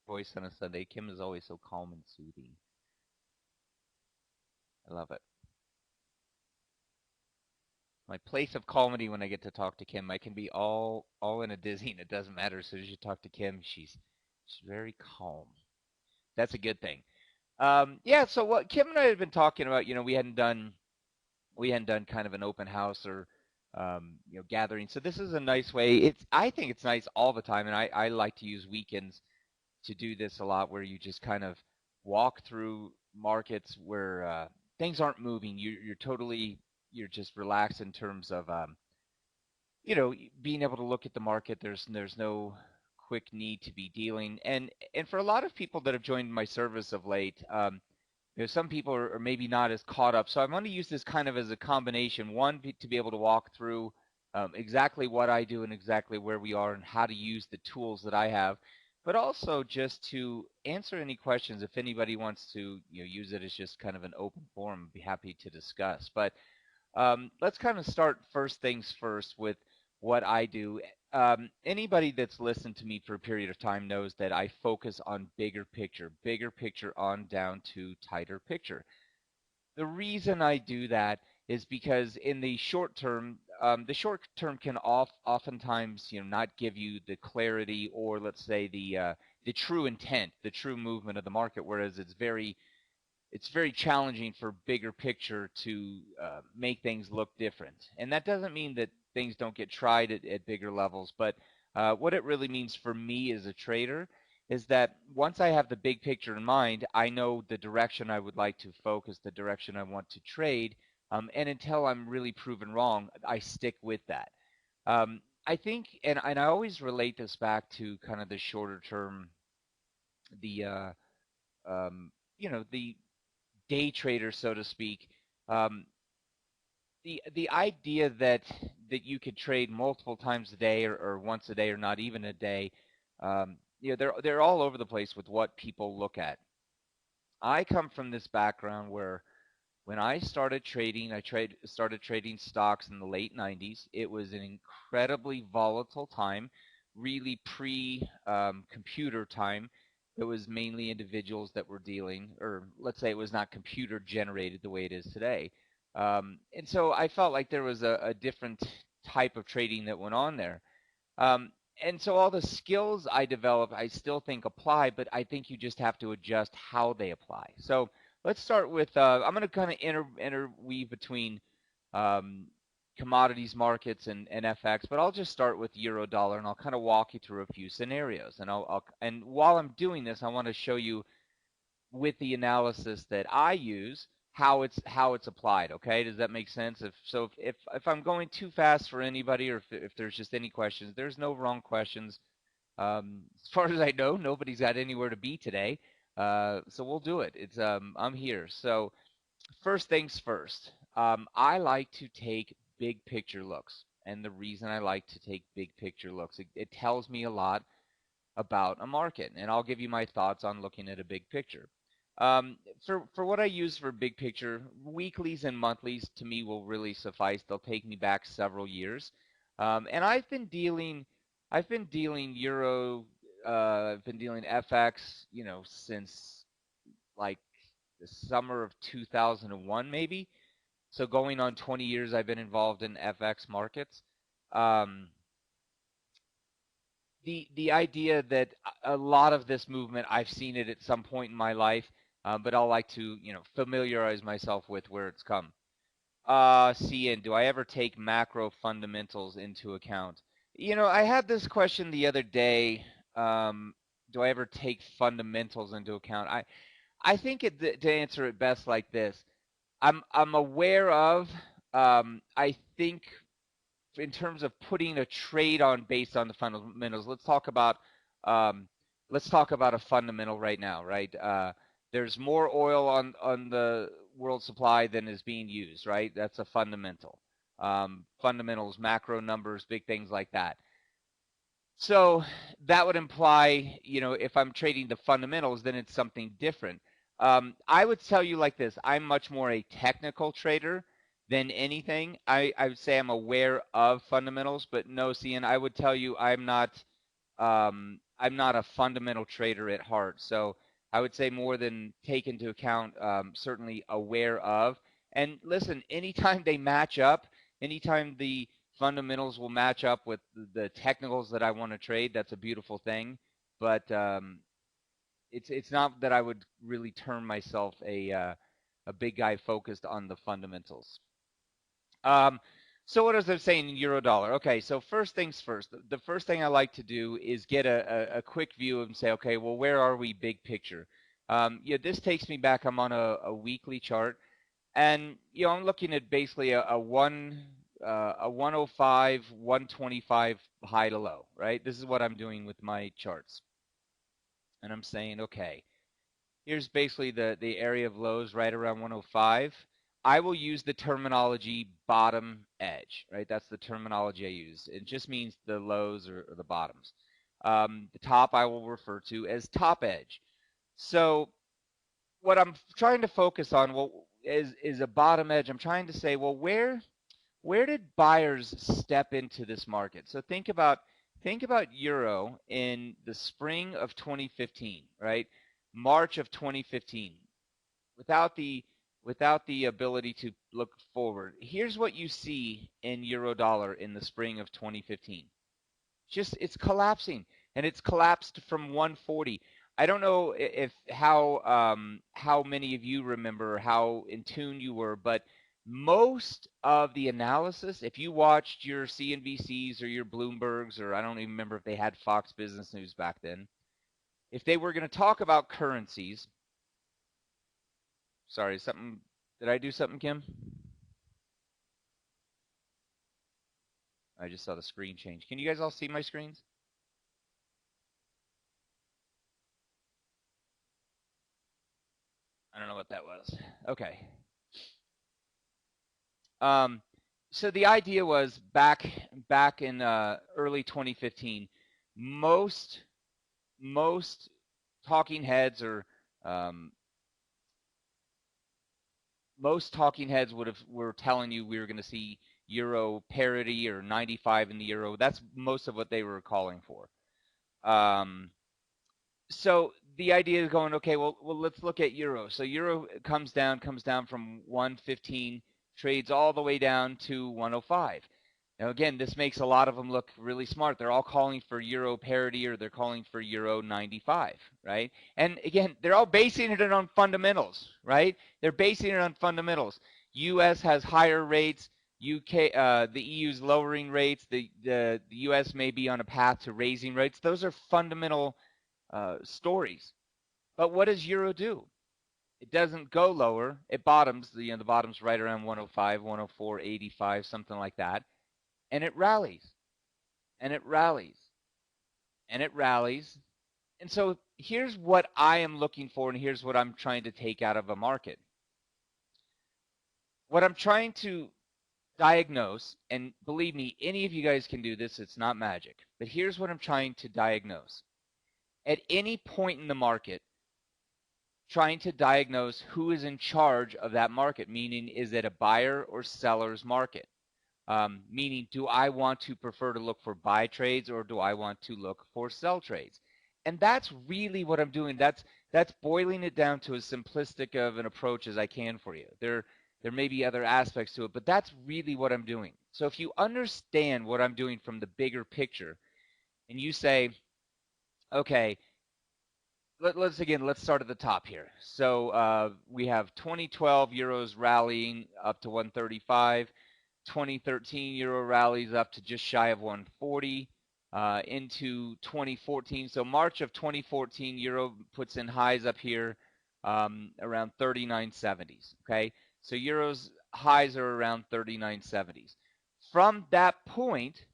Voice on a Sunday. Kim is always so calm and soothing. I love it. My place of comedy when I get to talk to Kim. I can be all in a dizzy, and it doesn't matter. As soon as you talk to Kim, she's very calm. That's a good thing. Yeah. So what Kim and I had been talking about, we hadn't done kind of an open house or gathering. So this is a nice way. I think it's nice all the time, and I like to use weekends to do this a lot, where you just kind of walk through markets where things aren't moving. You're just relaxed in terms of being able to look at the market. There's no quick need to be dealing, and for a lot of people that have joined my service of late, some people are maybe not as caught up. So I'm going to use this kind of as a combination. One, to be able to walk through exactly what I do and exactly where we are and how to use the tools that I have, but also just to answer any questions. If anybody wants to use it as just kind of an open forum, I'd be happy to discuss. But let's kind of start first things first with what I do. Anybody that's listened to me for a period of time knows that I focus on bigger picture on down to tighter picture. The reason I do that is because in the short term can oftentimes not give you the clarity, or let's say the true intent, the true movement of the market, whereas it's very challenging for bigger picture to make things look different. And that doesn't mean that things don't get tried at bigger levels, but what it really means for me as a trader is that once I have the big picture in mind, I know the direction I would like to focus, the direction I want to trade, and until I'm really proven wrong, I stick with that. I think, and I always relate this back to kind of the shorter term, the the day trader, so to speak. Um, the idea that you could trade multiple times a day, or once a day, or not even a day, they're all over the place with what people look at. I come from this background where when I started trading, started trading stocks in the late 90s. It was an incredibly volatile time, really pre computer time. It was mainly individuals that were dealing, or let's say it was not computer generated the way it is today. And so I felt like there was a different type of trading that went on there. Um, and so all the skills I developed, I still think apply, but I think you just have to adjust how they apply. So let's start with I'm going to kind of interweave between um, commodities markets and FX, but I'll just start with euro dollar, and I'll kind of walk you through a few scenarios. And while I'm doing this, I want to show you with the analysis that I use how it's applied. Okay, does that make sense? If I'm going too fast for anybody, or if there's just any questions, there's no wrong questions. As far as I know, nobody's got anywhere to be today, so we'll do it. I'm here. So first things first, I like to take big picture looks, and the reason I like to take big picture looks, it tells me a lot about a market, and I'll give you my thoughts on looking at a big picture. For what I use for big picture, weeklies and monthlies to me will really suffice. They'll take me back several years, and I've been dealing euro, I've been dealing FX, since like the summer of 2001, maybe. So going on 20 years, I've been involved in FX markets. Um, the idea that a lot of this movement, I've seen it at some point in my life, but I'll like to familiarize myself with where it's come. CN, do I ever take macro fundamentals into account? I had this question the other day. Um, do I ever take fundamentals into account? I think to answer it best like this, I'm aware of. I think in terms of putting a trade on based on the fundamentals, um, let's talk about a fundamental right now, right? There's more oil on the world supply than is being used, right? That's a fundamental. Fundamentals, macro numbers, big things like that. So that would imply, if I'm trading the fundamentals, then it's something different. I would tell you like this: I'm much more a technical trader than anything. I would say I'm aware of fundamentals, but no, Cian, I would tell you I'm not. I'm not a fundamental trader at heart. So I would say more than take into account, certainly aware of. And listen, anytime they match up, anytime the fundamentals will match up with the technicals that I want to trade, that's a beautiful thing. But it's not that I would really term myself a big guy focused on the fundamentals. Um, so what was I saying in euro dollar? Okay, so first things first. The first thing I like to do is get a quick view and say, okay, well, where are we big picture? Yeah, this takes me back. I'm on a weekly chart, and I'm looking at basically a 105, 125 high to low, right? This is what I'm doing with my charts, and I'm saying, okay, here's basically the area of lows right around 105. I will use the terminology bottom edge, right? That's the terminology I use. It just means the lows or the bottoms. The top I will refer to as top edge. So what I'm trying to focus on, well, is a bottom edge. I'm trying to say, well, where did buyers step into this market? So think about euro in the spring of 2015, right? March of 2015. Without the without the ability to look forward. Here's what you see in euro dollar in the spring of 2015. Just it's collapsing, and it's collapsed from 140. I don't know if how many of you remember how in tune you were, but most of the analysis, if you watched your CNBCs or your Bloombergs, or I don't even remember if they had Fox Business News back then, if they were going to talk about currencies, sorry, something, did I do something, Kim? I just saw the screen change. Can you guys all see my screens? I don't know what that was. Okay. Um, so the idea was back in early 2015, most most talking heads or um, most talking heads were telling you we were going to see euro parity or 95 in the euro. That's most of what they were calling for. Um, so the idea is going, okay, well, let's look at euro. So euro comes down from 115, trades all the way down to 105. Now again, this makes a lot of them look really smart. They're all calling for euro parity or they're calling for euro 95, right? And again, they're all basing it on fundamentals, right? They're basing it on fundamentals. US has higher rates. UK, the EU's lowering rates. The US may be on a path to raising rates. Those are fundamental stories. But what does euro do? It doesn't go lower. It bottoms. The bottom's right around 105, 104, 85, something like that, and it rallies, and it rallies, and it rallies. And so here's what I am looking for, and here's what I'm trying to take out of a market. What I'm trying to diagnose, and believe me, any of you guys can do this. It's not magic. But here's what I'm trying to diagnose. At any point in the market, trying to diagnose who is in charge of that market, meaning is it a buyer or seller's market? Meaning, do I want to prefer to look for buy trades or do I want to look for sell trades? And that's really what I'm doing. That's boiling it down to as simplistic of an approach as I can for you. There may be other aspects to it, but that's really what I'm doing. So if you understand what I'm doing from the bigger picture, and you say, okay, let's start at the top here. So we have 2012 euros rallying up to 135. 2013 euro rallies up to just shy of 140 into 2014. So March of 2014, euro puts in highs up here around 39.70s. Okay, so euro's highs are around 39.70s. From that point,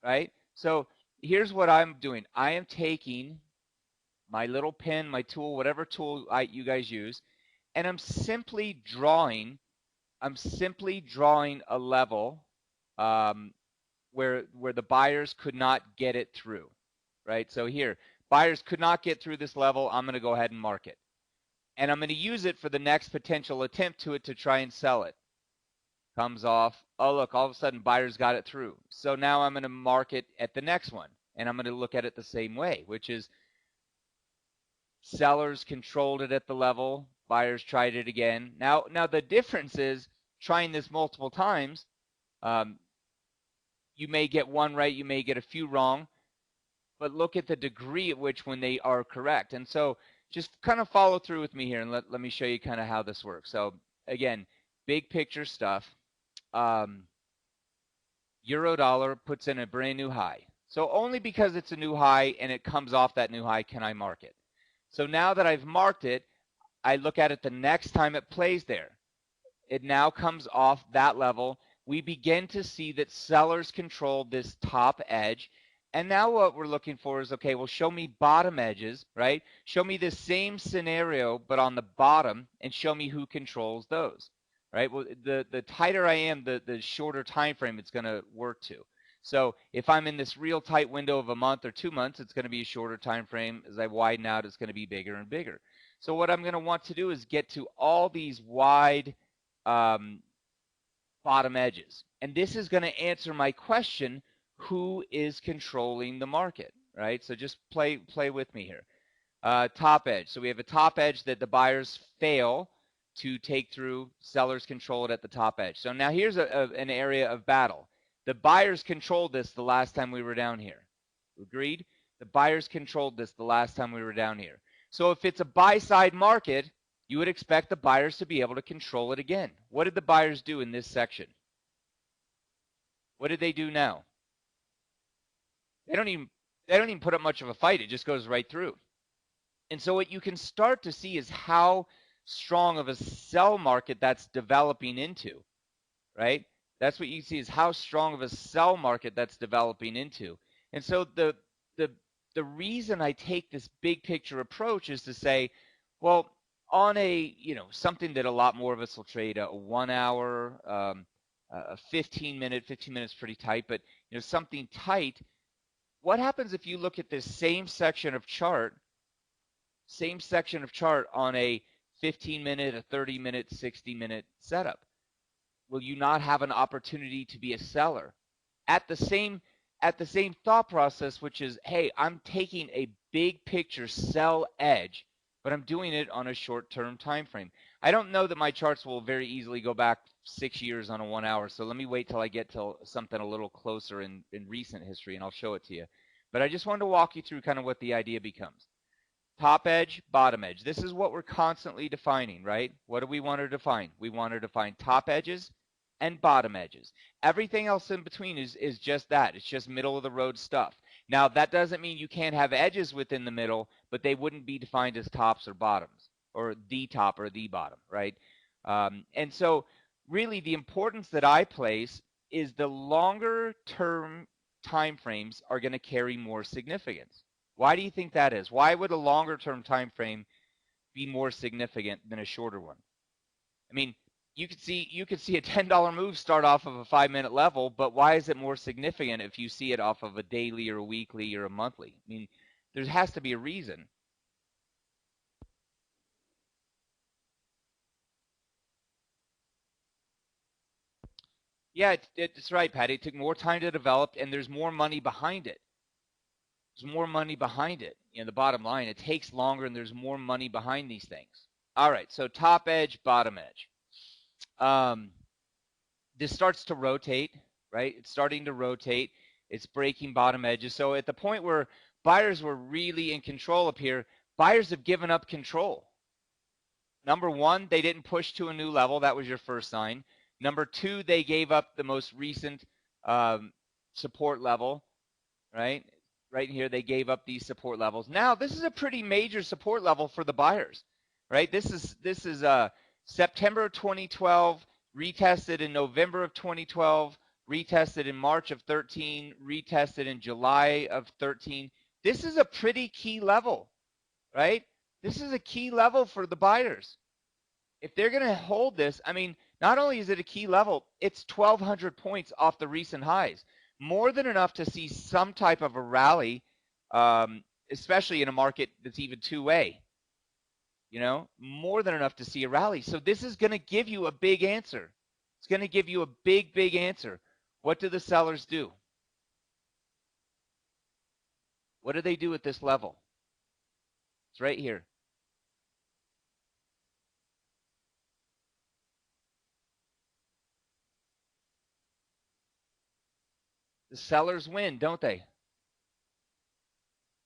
right? So here's what I'm doing. I am taking my little pen, my tool, whatever tool you guys use, and I'm simply drawing a level where the buyers could not get it through, right? So here, buyers could not get through this level. I'm going to go ahead and mark it, and I'm going to use it for the next potential attempt to try and sell it. Comes off. Oh look, all of a sudden buyers got it through. So now I'm going to mark it at the next one. And I'm going to look at it the same way, which is sellers controlled it at the level, buyers tried it again. Now the difference is trying this multiple times. Um, you may get one right, you may get a few wrong, but look at the degree at which when they are correct. And so just kind of follow through with me here and let me show you kind of how this works. So again, big picture stuff. Euro dollar puts in a brand new high. So only because it's a new high and it comes off that new high can I mark it. So now that I've marked it, I look at it the next time it plays there. It now comes off that level. We begin to see that sellers control this top edge. And now what we're looking for is, okay, well, show me bottom edges, right? Show me the same scenario, but on the bottom, and show me who controls those, right? Well, the tighter I am, the shorter time frame it's going to work to. So if I'm in this real tight window of a month or 2 months, it's going to be a shorter time frame. As I widen out, it's going to be bigger and bigger. So what I'm going to want to do is get to all these wide bottom edges. And this is going to answer my question, who is controlling the market, right? So just play with me here. Top edge. So we have a top edge that the buyers fail to take through. Sellers control it at the top edge. So now here's an area of battle. The buyers controlled this the last time we were down here. Agreed? The buyers controlled this the last time we were down here. So if it's a buy-side market, you would expect the buyers to be able to control it again. What did the buyers do in this section? What did they do now? They don't even put up much of a fight. It just goes right through. And so what you can start to see is how strong of a sell market that's developing into, right? That's what you see is how strong of a sell market that's developing into. And so the reason I take this big picture approach is to say, well, on a, something that a lot more of us will trade, a 1 hour, a 15 minutes pretty tight, but something tight. What happens if you look at this same section of chart on a 15-minute, a 30-minute, 60-minute setup? Will you not have an opportunity to be a seller at the same thought process, which is, hey, I'm taking a big picture sell edge, but I'm doing it on a short-term time frame. I don't know that my charts will very easily go back 6 years on a 1 hour, so let me wait till I get to something a little closer in recent history, and I'll show it to you. But I just wanted to walk you through kind of what the idea becomes. Top edge, bottom edge. This is what we're constantly defining, right? What do we want to define? We want to define top edges and bottom edges. Everything else in between is just that. It's just middle of the road stuff. Now, that doesn't mean you can't have edges within the middle, but they wouldn't be defined as tops or bottoms, or the top or the bottom, right? And so really the importance that I place is the longer term time frames are going to carry more significance. Why do you think that is? Why would a longer term time frame be more significant than a shorter one? I mean, you could see a $10 move start off of a 5-minute level, but why is it more significant if you see it off of a daily or a weekly or a monthly? I mean, there has to be a reason. Yeah, it's right, Patty. It took more time to develop, and there's more money behind it. There's more money behind it. The bottom line, it takes longer, and there's more money behind these things. All right, so top edge, bottom edge. This starts to rotate, right? It's starting to rotate. It's breaking bottom edges. So at the point where buyers were really in control up here, buyers have given up control. Number one, they didn't push to a new level. That was your first sign. Number two, they gave up the most recent support level, right? Right here, they gave up these support levels. Now, this is a pretty major support level for the buyers, right? This is September 2012, retested in November of 2012, retested in March of 13, retested in July of 13. This is a pretty key level, right? This is a key level for the buyers. If they're going to hold this, I mean, not only is it a key level, it's 1,200 points off the recent highs. More than enough to see some type of a rally, especially in a market that's even two-way. More than enough to see a rally. So this is going to give you a big answer. It's going to give you a big, big answer. What do the sellers do? What do they do at this level? It's right here. The sellers win, don't they?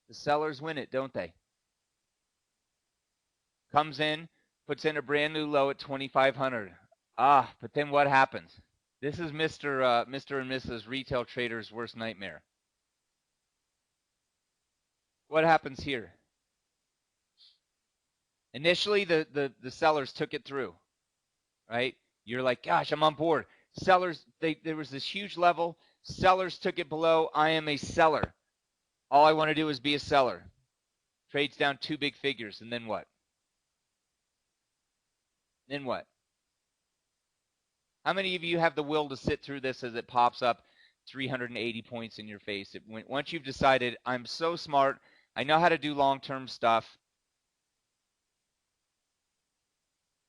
The sellers win it, don't they? Comes in, puts in a brand new low at 2,500. But then what happens? This is Mr. and Mrs. Retail Trader's worst nightmare. What happens here? Initially, the sellers took it through, right? You're like, gosh, I'm on board. Sellers, there was this huge level. Sellers took it below. I am a seller. All I want to do is be a seller. Trades down 2 big figures, and then what? Then what? How many of you have the will to sit through this as it pops up 380 points in your face? Once you've decided, I'm so smart, I know how to do long-term stuff,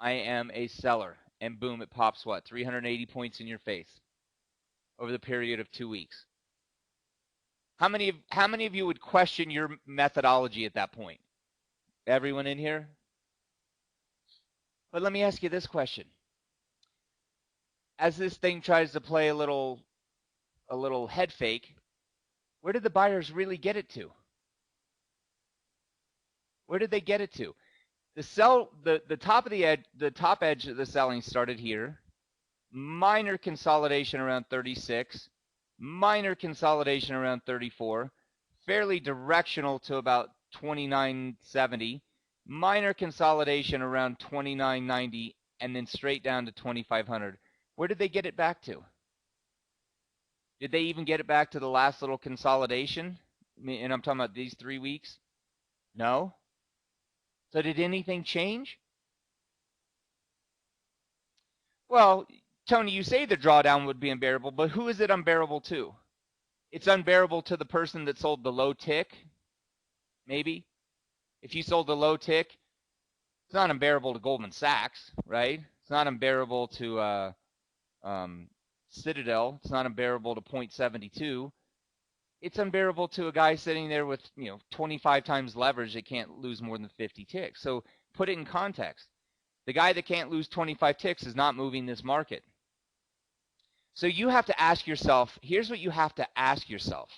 I am a seller, and boom, it pops what? 380 points in your face over the period of 2 weeks. How many of you would question your methodology at that point? Everyone in here? But let me ask you this question. As this thing tries to play a little head fake, where did the buyers really get it to? Where did they get it to? The top of the edge, the top edge of the selling started here. Minor consolidation around 36, minor consolidation around 34, fairly directional to about 29.70, minor consolidation around 29.90, and then straight down to 2,500. Where did they get it back to? Did they even get it back to the last little consolidation? And I'm talking about these 3 weeks? No. So did anything change? Well, Tony, you say the drawdown would be unbearable, but who is it unbearable to? It's unbearable to the person that sold the low tick, maybe. If you sold the low tick, it's not unbearable to Goldman Sachs, right? It's not unbearable to Citadel. It's not unbearable to Point 72. It's unbearable to a guy sitting there with 25 times leverage that can't lose more than 50 ticks. So put it in context. The guy that can't lose 25 ticks is not moving this market. So you have to ask yourself, here's what you have to ask yourself.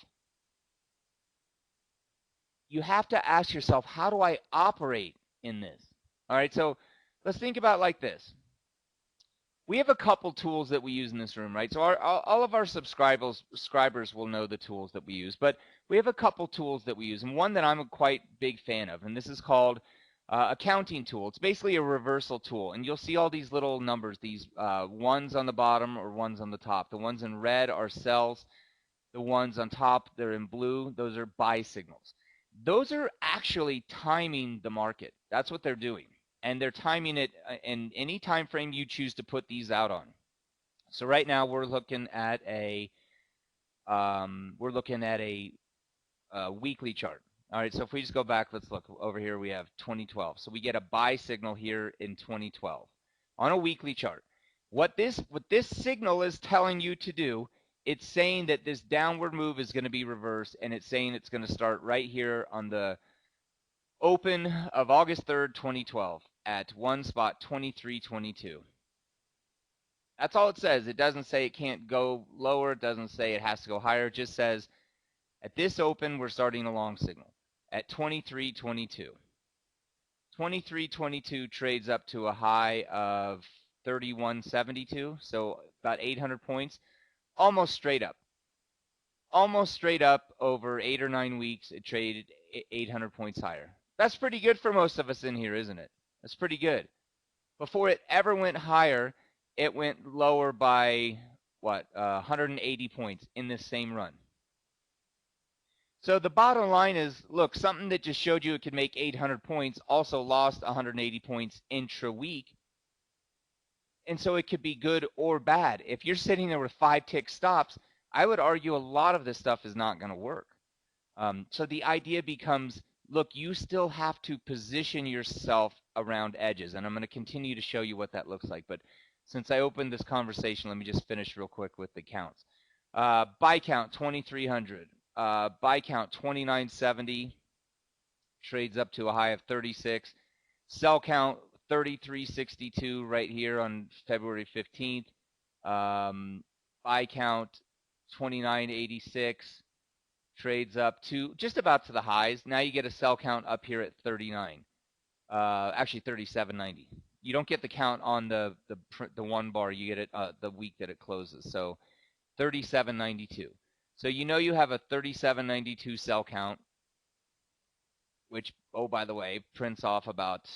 You have to ask yourself, how do I operate in this? All right, so let's think about it like this. We have a couple tools that we use in this room, right? So all of our subscribers will know the tools that we use, but we have a couple tools that we use, and one that I'm a quite big fan of, and this is called accounting tool. It's basically a reversal tool, and you'll see all these little numbers, these ones on the bottom or ones on the top. The ones in red are sells. The ones on top, they're in blue. Those are buy signals. Those are actually timing the market. That's what they're doing. And they're timing it in any time frame you choose to put these out on. So right now we're looking at a weekly chart. All right, so if we just go back, let's look over here. We have 2012. So we get a buy signal here in 2012 on a weekly chart. What this signal is telling you to do, it's saying that this downward move is going to be reversed, and it's saying it's going to start right here on the open of August 3rd, 2012 at one spot 23.22. That's all it says. It doesn't say it can't go lower. It doesn't say it has to go higher. It just says at this open, we're starting a long signal at 23.22. 23.22 trades up to a high of 31.72, so about 800 points, almost straight up. Almost straight up over 8 or 9 weeks, it traded 800 points higher. That's pretty good for most of us in here, isn't it? That's pretty good. Before it ever went higher, it went lower by, 180 points in this same run. So the bottom line is, look, something that just showed you it could make 800 points also lost 180 points intra-week. And so it could be good or bad. If you're sitting there with 5 tick stops, I would argue a lot of this stuff is not going to work. So the idea becomes, look, you still have to position yourself around edges. And I'm going to continue to show you what that looks like. But since I opened this conversation, let me just finish real quick with the counts. Buy count, 2,300. Buy count 2970, trades up to a high of 36. Sell count 3362 right here on February 15th. Buy count 2986, trades up to just about to the highs. Now you get a sell count up here at 39. Actually 3790. You don't get the count on the one bar. You get it the week that it closes. So 3792. So you know you have a 3792 sell count, which, oh, by the way, prints off about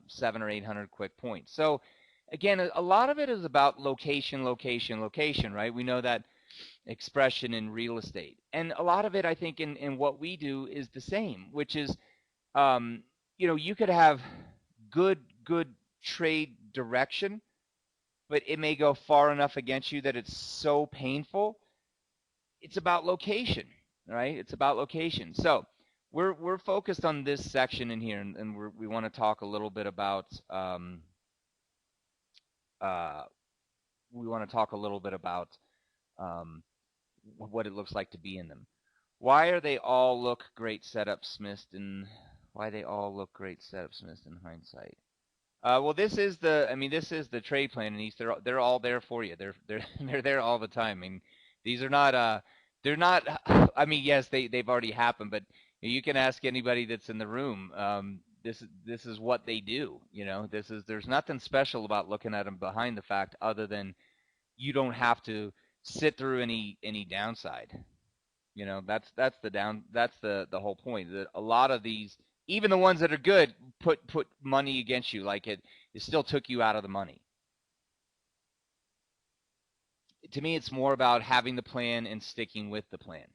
700 or 800 quick points. So again, a lot of it is about location, location, location, right? We know that expression in real estate. And a lot of it, I think, in what we do is the same, which is, you could have good trade direction, but it may go far enough against you that it's so painful. It's about location, right? It's about location. So we're focused on this section in here, and we want to talk a little bit about what it looks like to be in them. Why are they all look great setups, missed, and why they all look great setups, missed in hindsight? Well, this is the trade plan, and they're all there for you. They're they're there all the time. I mean, these are not they're not. I mean, yes, they've already happened, but you can ask anybody that's in the room. This is what they do. There's nothing special about looking at them behind the fact, other than you don't have to sit through any downside. That's the whole point. That a lot of these, even the ones that are good, put money against you. Like it still took you out of the money. To me, it's more about having the plan and sticking with the plan.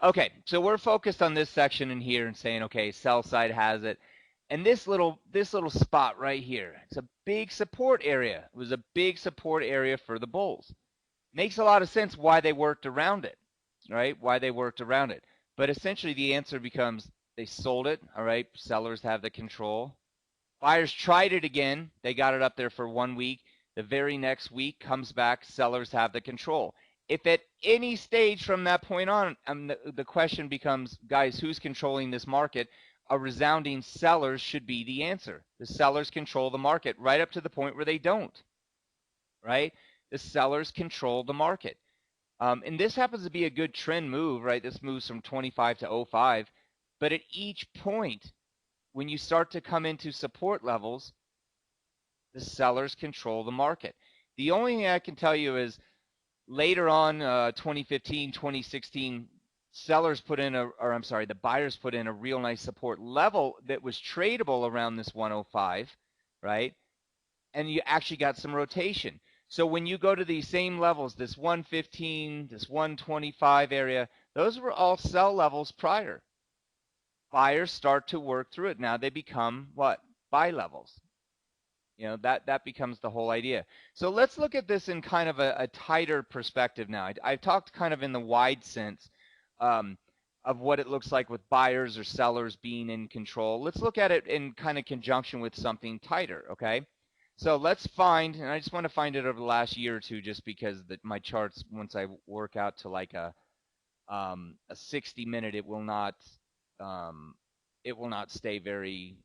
Okay, so we're focused on this section in here and saying, okay, sell side has it. And this little spot right here, it's a big support area. It was a big support area for the bulls. Makes a lot of sense why they worked around it, right? Why they worked around it. But essentially the answer becomes they sold it, all right? Sellers have the control. Buyers tried it again. They got it up there for 1 week. The very next week comes back, sellers have the control. If at any stage from that point on, the question becomes, guys, who's controlling this market? A resounding sellers should be the answer. The sellers control the market right up to the point where they don't, right? The sellers control the market. And this happens to be a good trend move, right? This moves from 25 to 05. But at each point, when you start to come into support levels, the sellers control the market. The only thing I can tell you is later on, 2015, 2016, the buyers put in a real nice support level that was tradable around this 105, right? And you actually got some rotation. So when you go to these same levels, this 115, this 125 area, those were all sell levels prior. Buyers start to work through it. Now they become what? Buy levels. That becomes the whole idea. So let's look at this in kind of a tighter perspective now. I've talked kind of in the wide sense of what it looks like with buyers or sellers being in control. Let's look at it in kind of conjunction with something tighter, okay? So let's find, and I just want to find it over the last year or two, just because my charts, once I work out to like a 60-minute, it will not stay very,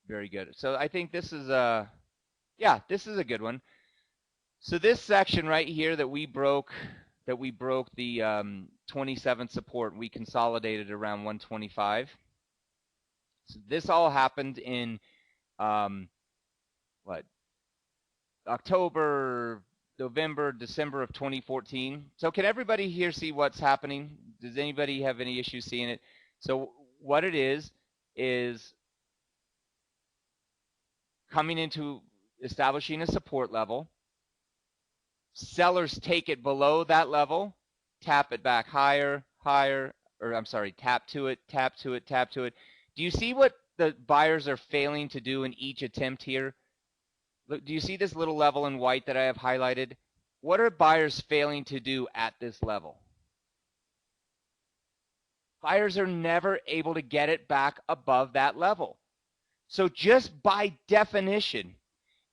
very good. So I think this is this is a good one. So this section right here that we broke the 27 support, we consolidated around 125. So this all happened in October, November, December of 2014. So can everybody here see what's happening? Does anybody have any issues seeing it? So what it is coming into establishing a support level. Sellers take it below that level, tap it back higher, tap to it, tap to it, tap to it. Do you see what the buyers are failing to do in each attempt here? Look, do you see this little level in white that I have highlighted? What are buyers failing to do at this level? Buyers are never able to get it back above that level. So just by definition,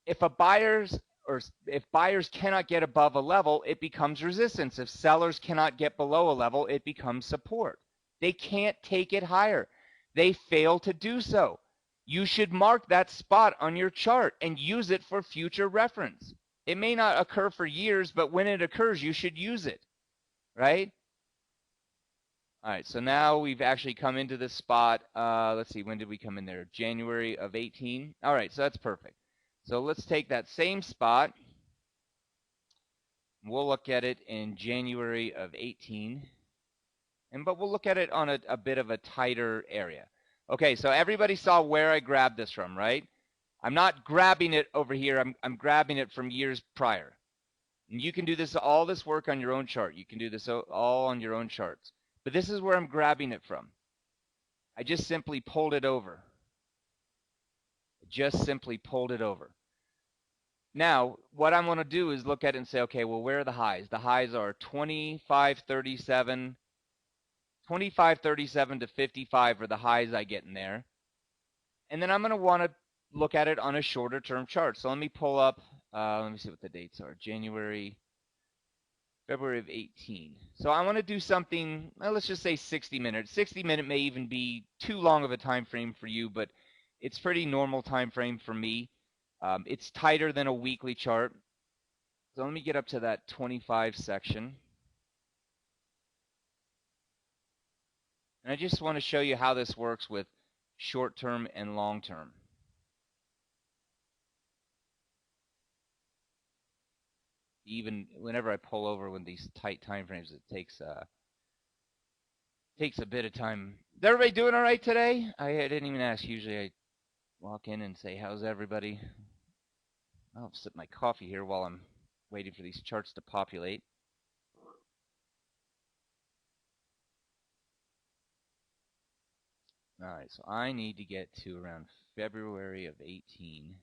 if buyers cannot get above a level, it becomes resistance. If sellers cannot get below a level, it becomes support. They can't take it higher. They fail to do so. You should mark that spot on your chart and use it for future reference. It may not occur for years, but when it occurs, you should use it, right? All right, so now we've actually come into this spot. Let's see, when did we come in there? January of 18. All right, so that's perfect. So let's take that same spot. We'll look at it in January of 18. But we'll look at it on a bit of a tighter area. Okay, so everybody saw where I grabbed this from, right? I'm not grabbing it over here. I'm grabbing it from years prior. And you can do all this work on your own chart. You can do this all on your own charts. But this is where I'm grabbing it from. I just simply pulled it over. Just simply pulled it over. Now, what I'm going to do is look at it and say, okay, well, where are the highs? The highs are 25.37. 25.37 to 55 are the highs I get in there. And then I'm going to want to look at it on a shorter term chart. So let me pull up, let me see what the dates are. February of 18. So I want to do something, well, let's just say 60 minutes. 60 minute may even be too long of a time frame for you, but it's pretty normal time frame for me. It's tighter than a weekly chart. So let me get up to that 25 section. And I just want to show you how this works with short-term and long-term. Even whenever I pull over with these tight time frames, it takes a bit of time. Is everybody doing all right today? I didn't even ask. Usually I walk in and say, how's everybody? I'll sip my coffee here while I'm waiting for these charts to populate. All right, so I need to get to around February of 18.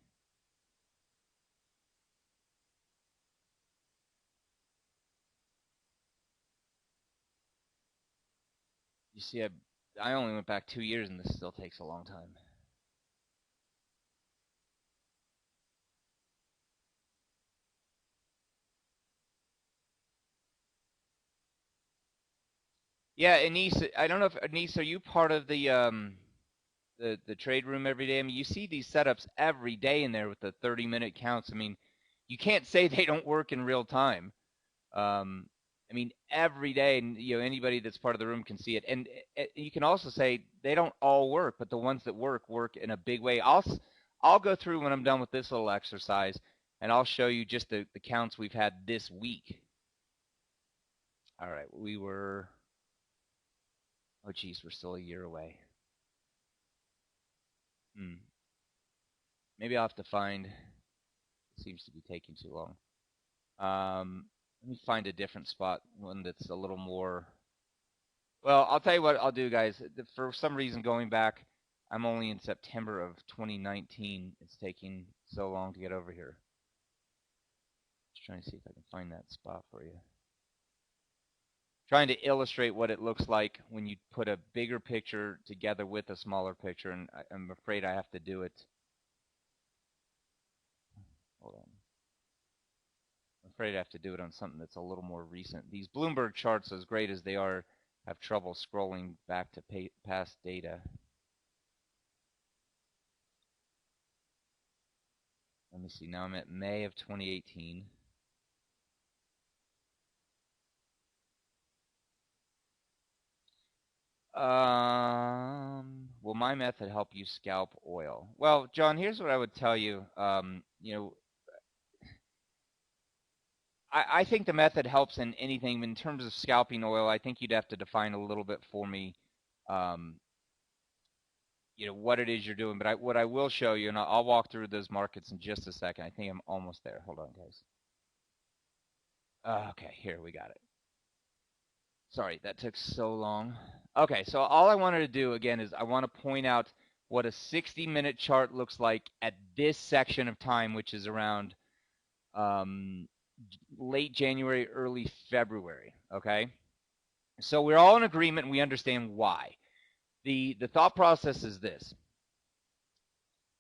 You see, I only went back 2 years, and this still takes a long time. Yeah, Anise, I don't know if Anise, are you part of the trade room every day? I mean, you see these setups every day in there with the 30-minute counts. I mean, you can't say they don't work in real time. I mean, every day, and anybody that's part of the room can see it. And you can also say they don't all work, but the ones that work in a big way. I'll go through when I'm done with this little exercise, and I'll show you just the counts we've had this week. All right, oh geez, we're still a year away. Maybe I'll have to find, it seems to be taking too long. Let me find a different spot, one that's a little more, well, I'll tell you what I'll do, guys. For some reason, going back, I'm only in September of 2019. It's taking so long to get over here. Just trying to see if I can find that spot for you. Trying to illustrate what it looks like when you put a bigger picture together with a smaller picture, and I'm afraid I have to do it. Hold on. I'm afraid I have to do it on something that's a little more recent. These Bloomberg charts, as great as they are, have trouble scrolling back to past data. Let me see. Now I'm at May of 2018. Will my method help you scalp oil? Well, John, here's what I would tell you. I think the method helps in anything. In terms of scalping oil, I think you'd have to define a little bit for me, what it is you're doing. But what I will show you, and I'll walk through those markets in just a second. I think I'm almost there. Hold on, guys. Okay, here we got it. Sorry, that took so long. Okay, so all I wanted to do again is I want to point out what a 60-minute chart looks like at this section of time, which is around late January, early February. Okay, so we're all in agreement and we understand why. The thought process is this: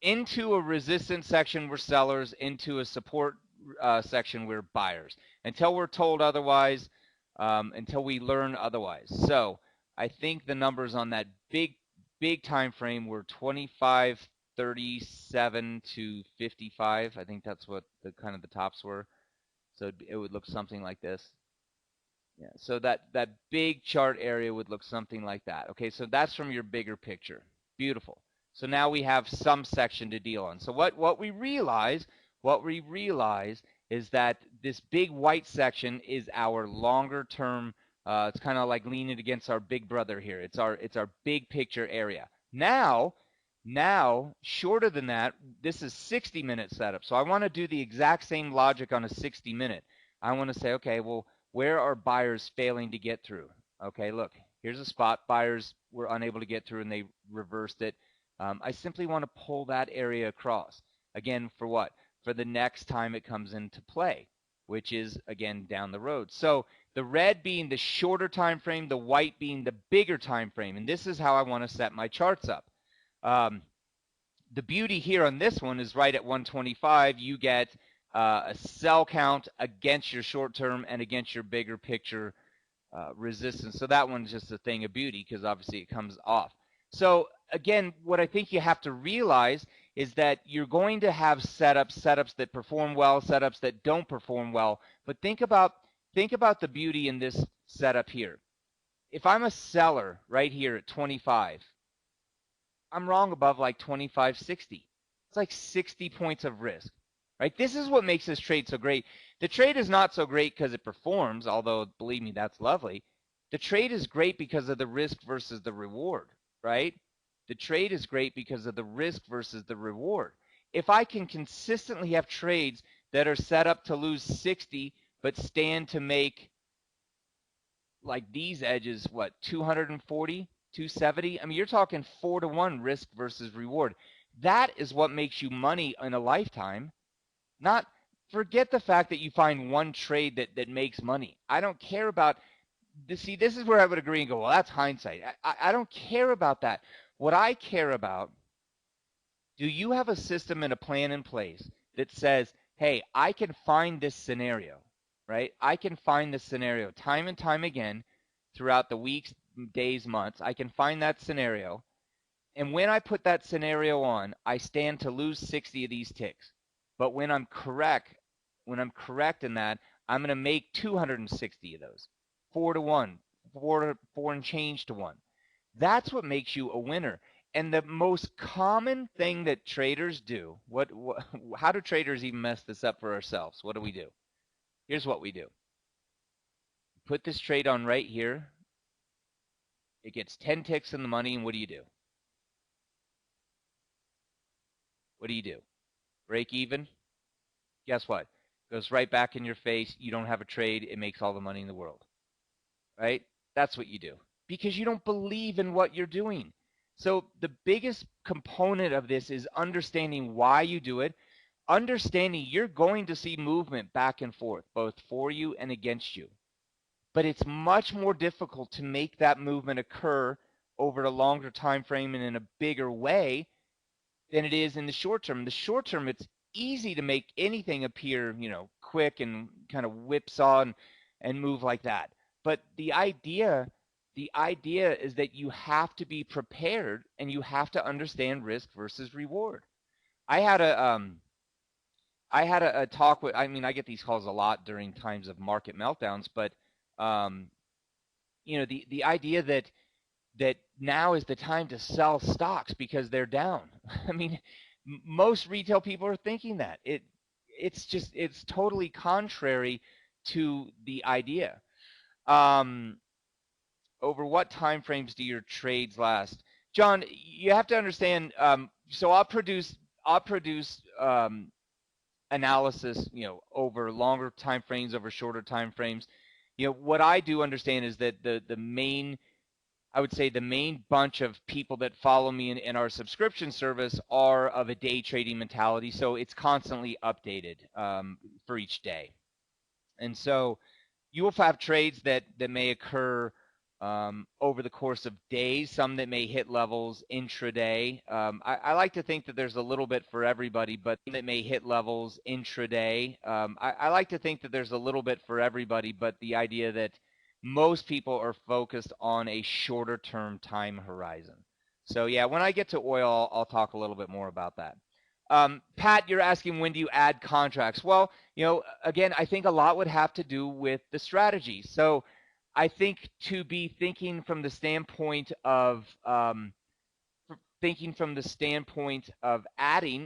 into a resistance section we're sellers, into a support section we're buyers, until we're told otherwise, until we learn otherwise. So I think the numbers on that big time frame were 25.37 to 55. I think that's what the kind of the tops were. So it would look something like this. Yeah. So that big chart area would look something like that. Okay, so that's from your bigger picture. Beautiful. So now we have some section to deal on. So what we realize is that this big white section is our longer term. It's kind of like leaning against our big brother here. It's our big picture area. Now shorter than that, this is 60-minute setup. So I want to do the exact same logic on a 60-minute. I want to say, okay, well, where are buyers failing to get through? Okay, look, here's a spot. Buyers were unable to get through and they reversed it. I simply want to pull that area across. Again, for what? For the next time it comes into play, which is, again, down the road. So the red being the shorter time frame, the white being the bigger time frame. And this is how I want to set my charts up. Um, the beauty here on this one is right at 125, you get a sell count against your short term and against your bigger picture resistance. So that one's just a thing of beauty because obviously it comes off. So again, what I think you have to realize is that you're going to have setups that perform well, setups that don't perform well. But think about the beauty in this setup here. If I'm a seller right here at 25, I'm wrong above like 25.60. It's like 60 points of risk, right? This is what makes this trade so great. The trade is not so great because it performs, although believe me, that's lovely. The trade is great because of the risk versus the reward, right? The trade is great because of the risk versus the reward. If I can consistently have trades that are set up to lose 60 but stand to make like these edges, what, 240, 270? I mean, you're talking 4-to-1 risk versus reward. That is what makes you money in a lifetime. Not forget the fact that you find one trade that makes money. I don't care about this. See, this is where I would agree and go, well, that's hindsight. I don't care about that. What I care about, do you have a system and a plan in place that says, hey, I can find this scenario, right? I can find this scenario time and time again throughout the weeks, days, months. I can find that scenario. And when I put that scenario on, I stand to lose 60 of these ticks. But when I'm correct in that, I'm going to make 260 of those. 4-to-1, 4 and change to 1. That's what makes you a winner. And the most common thing that traders do, how do traders even mess this up for ourselves? What do we do? Here's what we do. Put this trade on right here. It gets 10 ticks in the money, and what do you do? What do you do? Break even? Guess what? Goes right back in your face. You don't have a trade. It makes all the money in the world. Right? That's what you do because you don't believe in what you're doing. So the biggest component of this is understanding why you do it, understanding you're going to see movement back and forth, both for you and against you. But it's much more difficult to make that movement occur over a longer time frame and in a bigger way than it is in the short term. In the short term, it's easy to make anything appear, quick and kind of whipsaw and move like that. But the idea is that you have to be prepared and you have to understand risk versus reward. I had a talk with. I mean, I get these calls a lot during times of market meltdowns, but um, the idea that now is the time to sell stocks because they're down. I mean, most retail people are thinking that. It's totally contrary to the idea. Um, over what time frames do your trades last? John, you have to understand. So I'll produce analysis, over longer time frames, over shorter time frames. What I do understand is that the main I would say the main bunch of people that follow me in our subscription service are of a day trading mentality. So it's constantly updated for each day. And so you will have trades that may occur over the course of days, some that may hit levels intraday. I like to think that there's a little bit for everybody, but that may hit levels intraday. I like to think that there's a little bit for everybody, but the idea that most people are focused on a shorter term time horizon. So yeah, when I get to oil, I'll talk a little bit more about that. Pat, you're asking when do you add contracts? Well, again, I think a lot would have to do with the strategy. So I think to be thinking from the standpoint of adding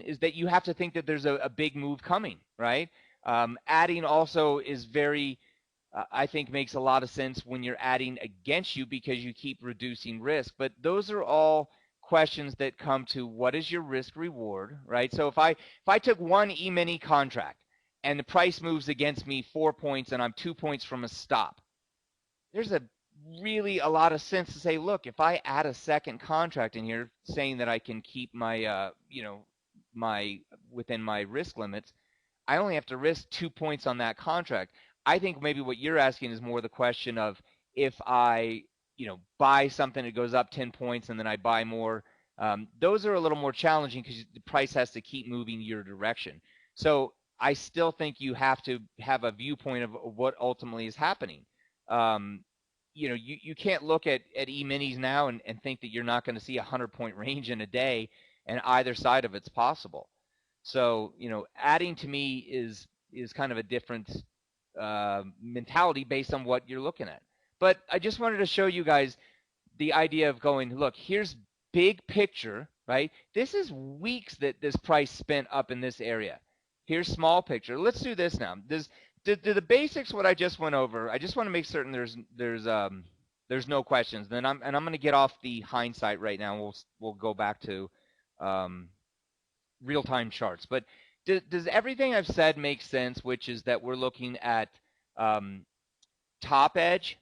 is that you have to think that there's a big move coming, right? Adding also is very, I think, makes a lot of sense when you're adding against you because you keep reducing risk. But those are all questions that come to what is your risk reward, right? So if I took one E-mini contract and the price moves against me 4 points and I'm 2 points from a stop, there's a lot of sense to say, look, if I add a second contract in here saying that I can keep my my within my risk limits, I only have to risk 2 points on that contract. I think maybe what you're asking is more the question of if I buy something that goes up 10 points and then I buy more. Those are a little more challenging because the price has to keep moving your direction. So I still think you have to have a viewpoint of what ultimately is happening. Um, you can't look at e-minis now and think that you're not going to see a 100-point range in a day, and either side of it's possible. So adding to me is kind of a different mentality based on what you're looking at. But I just wanted to show you guys the idea of going, look, here's big picture, right? This is weeks that this price spent up in this area. Here's small picture. Let's do this now. Do the basics what I just went over? I just want to make certain there's no questions. Then I'm going to get off the hindsight right now. We'll go back to um, real time charts. But does everything I've said make sense? Which is that we're looking at um, top edge,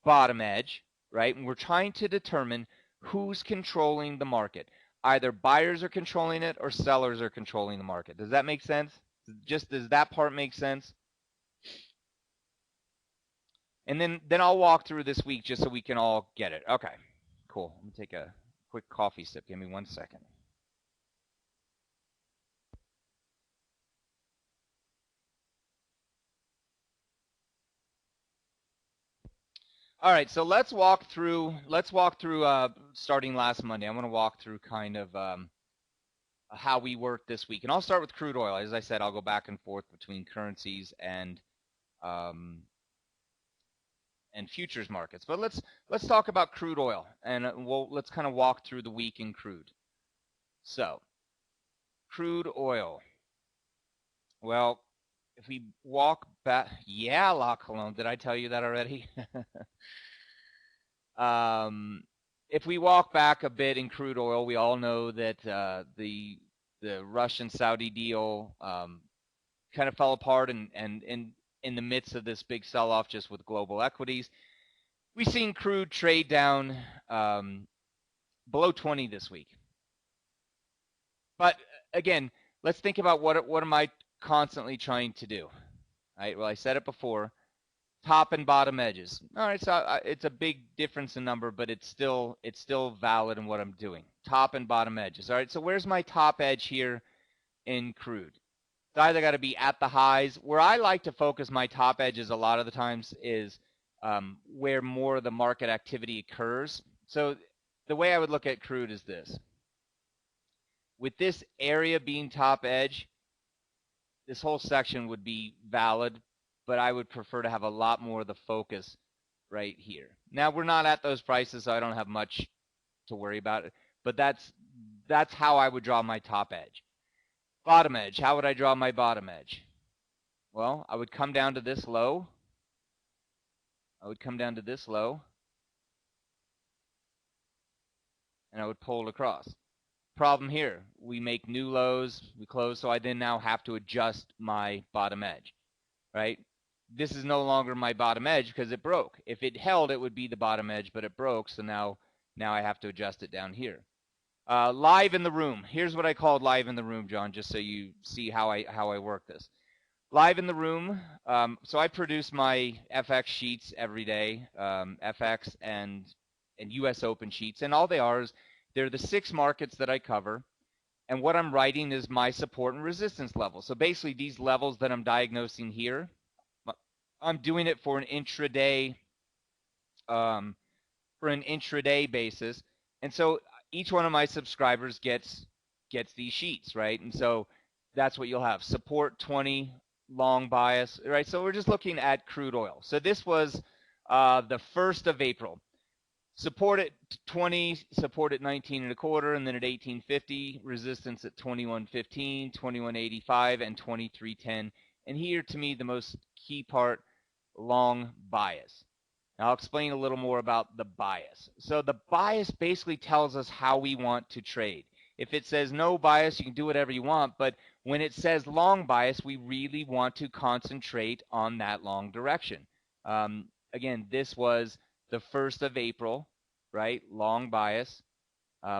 bottom edge, right? And we're trying to determine who's controlling the market. Either buyers are controlling it or sellers are controlling the market. Does that make sense? Just does that part make sense? And then I'll walk through this week just so we can all get it. Okay, cool. Let me take a quick coffee sip. Give me 1 second. All right, so let's walk through. Starting last Monday. I want to walk through kind of how we worked this week, and I'll start with crude oil. As I said, I'll go back and forth between currencies um, and futures markets. But let's talk about crude oil, and let's kind of walk through the week in crude. So, crude oil. Well, if we walk back, yeah, La Colombe, did I tell you that already? If we walk back a bit in crude oil, we all know that the Russian-Saudi deal kind of fell apart, and in the midst of this big sell-off just with global equities, we've seen crude trade down below 20 this week. But again, let's think about what am I constantly trying to do? All right. Well, I said it before. Top and bottom edges. All right. So it's a big difference in number, but it's still valid in what I'm doing. Top and bottom edges. All right. So where's my top edge here in crude? It's either got to be at the highs. Where I like to focus my top edges a lot of the times is where more of the market activity occurs. So the way I would look at crude is this. With this area being top edge, this whole section would be valid, but I would prefer to have a lot more of the focus right here. Now, we're not at those prices, so I don't have much to worry about it, but that's how I would draw my top edge. Bottom edge, how would I draw my bottom edge? Well, I would come down to this low. And I would pull it across. Problem here, we make new lows, we close, so I then now have to adjust my bottom edge, right? This is no longer my bottom edge because it broke. If it held, it would be the bottom edge, but it broke, so now I have to adjust it down here. Live in the room. Here's what I called live in the room, John, just so you see how I work this. Live in the room. So I produce my FX sheets every day, FX and U.S. Open sheets, and all they are is they're the 6 markets that I cover, and what I'm writing is my support and resistance level. So basically, these levels that I'm diagnosing here, I'm doing it for an intraday for an intraday basis. And so each one of my subscribers gets these sheets, right? And so that's what you'll have. Support 20, long bias, right? So we're just looking at crude oil. So this was the 1st of April. Support at 20, support at 19 and a quarter, and then at 1850, resistance at 2115, 2185, and 2310. And here, to me, the most key part, long bias. Now, I'll explain a little more about the bias. So the bias basically tells us how we want to trade. If it says no bias, you can do whatever you want, but when it says long bias, we really want to concentrate on that long direction. Again, this was the 1st of April, right? Long bias.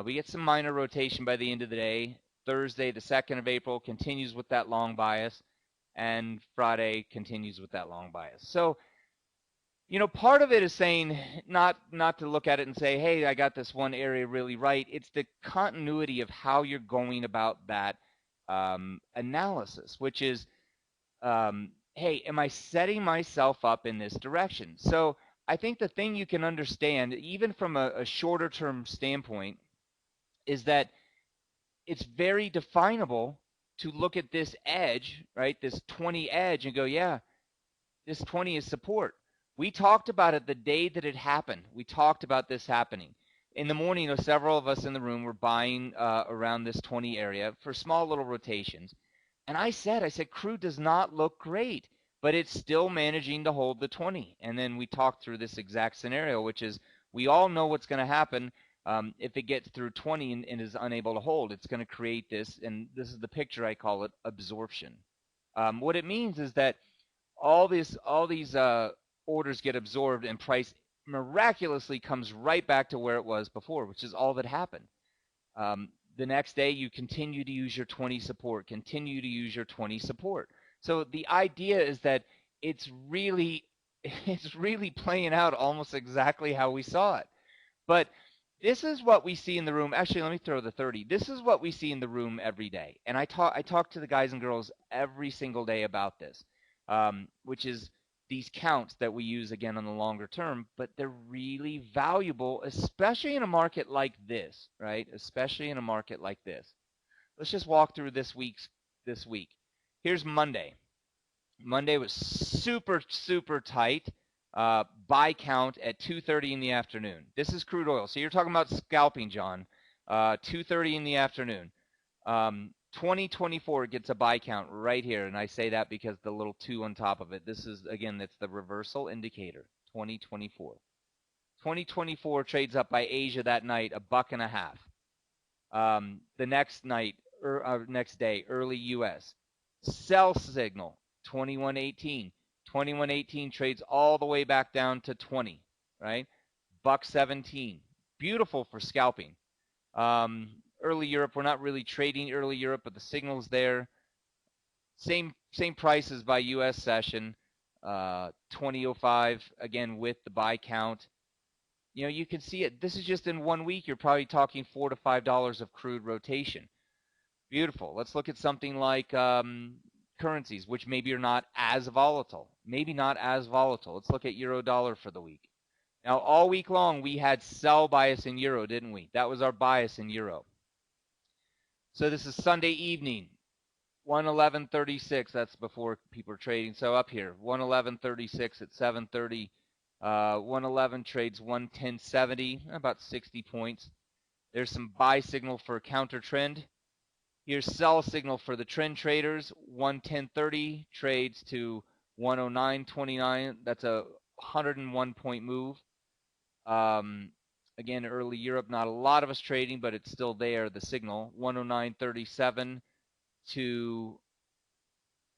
We get some minor rotation by the end of the day. Thursday, the 2nd of April, continues with that long bias, and Friday continues with that long bias. So, part of it is saying not to look at it and say, hey, I got this one area really right. It's the continuity of how you're going about that analysis, which is, hey, am I setting myself up in this direction? So I think the thing you can understand, even from a shorter term standpoint, is that it's very definable to look at this edge, right? This 20 edge and go, yeah, this 20 is support. We talked about it the day that it happened. We talked about this happening. In the morning, several of us in the room were buying around this 20 area for small little rotations. And I said, crude does not look great, but it's still managing to hold the 20. And then we talked through this exact scenario, which is we all know what's going to happen if it gets through 20 and is unable to hold. It's going to create this, and this is the picture I call it, absorption. What it means is that all these orders get absorbed and price miraculously comes right back to where it was before, which is all that happened. The next day, you continue to use your 20 support, continue to use your 20 support. So the idea is that it's really playing out almost exactly how we saw it. But this is what we see in the room. Actually, let me throw the 30. This is what we see in the room every day. And I talk to the guys and girls every single day about this, which is these counts that we use again on the longer term, but they're really valuable, especially in a market like this, right? Especially in a market like this. Let's just walk through this week. Here's Monday. Monday was super, super tight. Buy count at 2:30 in the afternoon. This is crude oil. So you're talking about scalping, John. 2:30 in the afternoon. 2024 gets a buy count right here, and I say that because the little 2 on top of it. This is, again, that's the reversal indicator, 2024. 2024 trades up by Asia that night, $1.50. The next night, next day, early U.S. Sell signal, 2118. 2118 trades all the way back down to 20, right? $1.17. Beautiful for scalping. Early Europe, we're not really trading early Europe, but the signal's there. Same prices by U.S. session, 2005, again with the buy count. You can see it. This is just in 1 week. You're probably talking $4 to $5 of crude rotation. Beautiful. Let's look at something like currencies, which maybe are not as volatile. Maybe not as volatile. Let's look at euro dollar for the week. Now, all week long, we had sell bias in euro, didn't we? That was our bias in euro. So this is Sunday evening, 111.36. That's before people are trading. So up here, 111.36 at 7:30. 111 trades 110.70, about 60 points. There's some buy signal for counter trend. Here's sell signal for the trend traders. 110.30 trades to 109.29. That's a 101 point move. Again, early Europe, not a lot of us trading, but it's still there, the signal. 109.37 to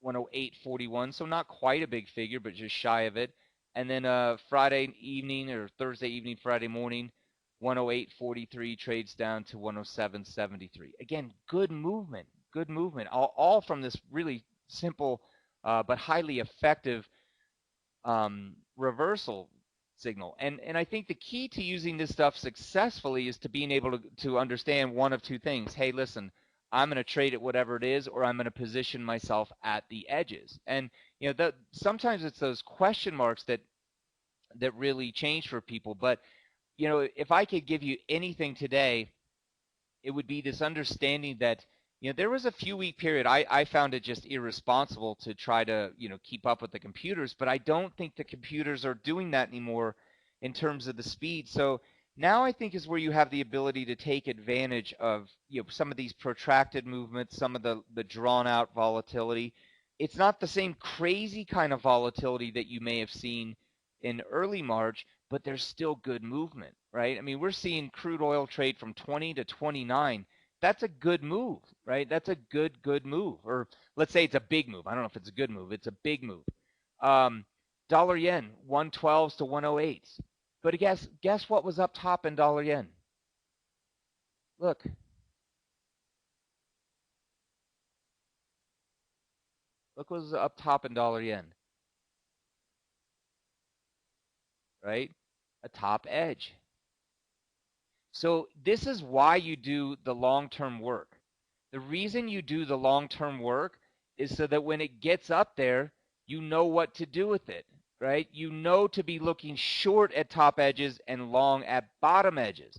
108.41, so not quite a big figure, but just shy of it. And then Friday evening or Thursday evening, Friday morning, 108.43 trades down to 107.73. Again, good movement, all from this really simple but highly effective reversal signal. And I think the key to using this stuff successfully is to being able to understand one of two things. Hey, listen, I'm going to trade it whatever it is, or I'm going to position myself at the edges. And sometimes it's those question marks that that really changed for people. But if I could give you anything today, it would be this understanding that there was a few week period I found it just irresponsible to try to keep up with the computers, but I don't think the computers are doing that anymore in terms of the speed. So now I think is where you have the ability to take advantage of some of these protracted movements, some of the drawn out volatility. It's not the same crazy kind of volatility that you may have seen in early March, but there's still good movement, right? I mean, we're seeing crude oil trade from 20 to 29. That's a good move, right? That's a good move. Or let's say it's a big move. I don't know if it's a good move. It's a big move. Um, dollar yen, 112s to 108s. But guess what was up top in dollar yen? Look, look what was up top in dollar yen, right? A top edge. So this is why you do the long-term work. The reason you do the long-term work is so that when it gets up there, you know what to do with it, right? You know to be looking short at top edges and long at bottom edges.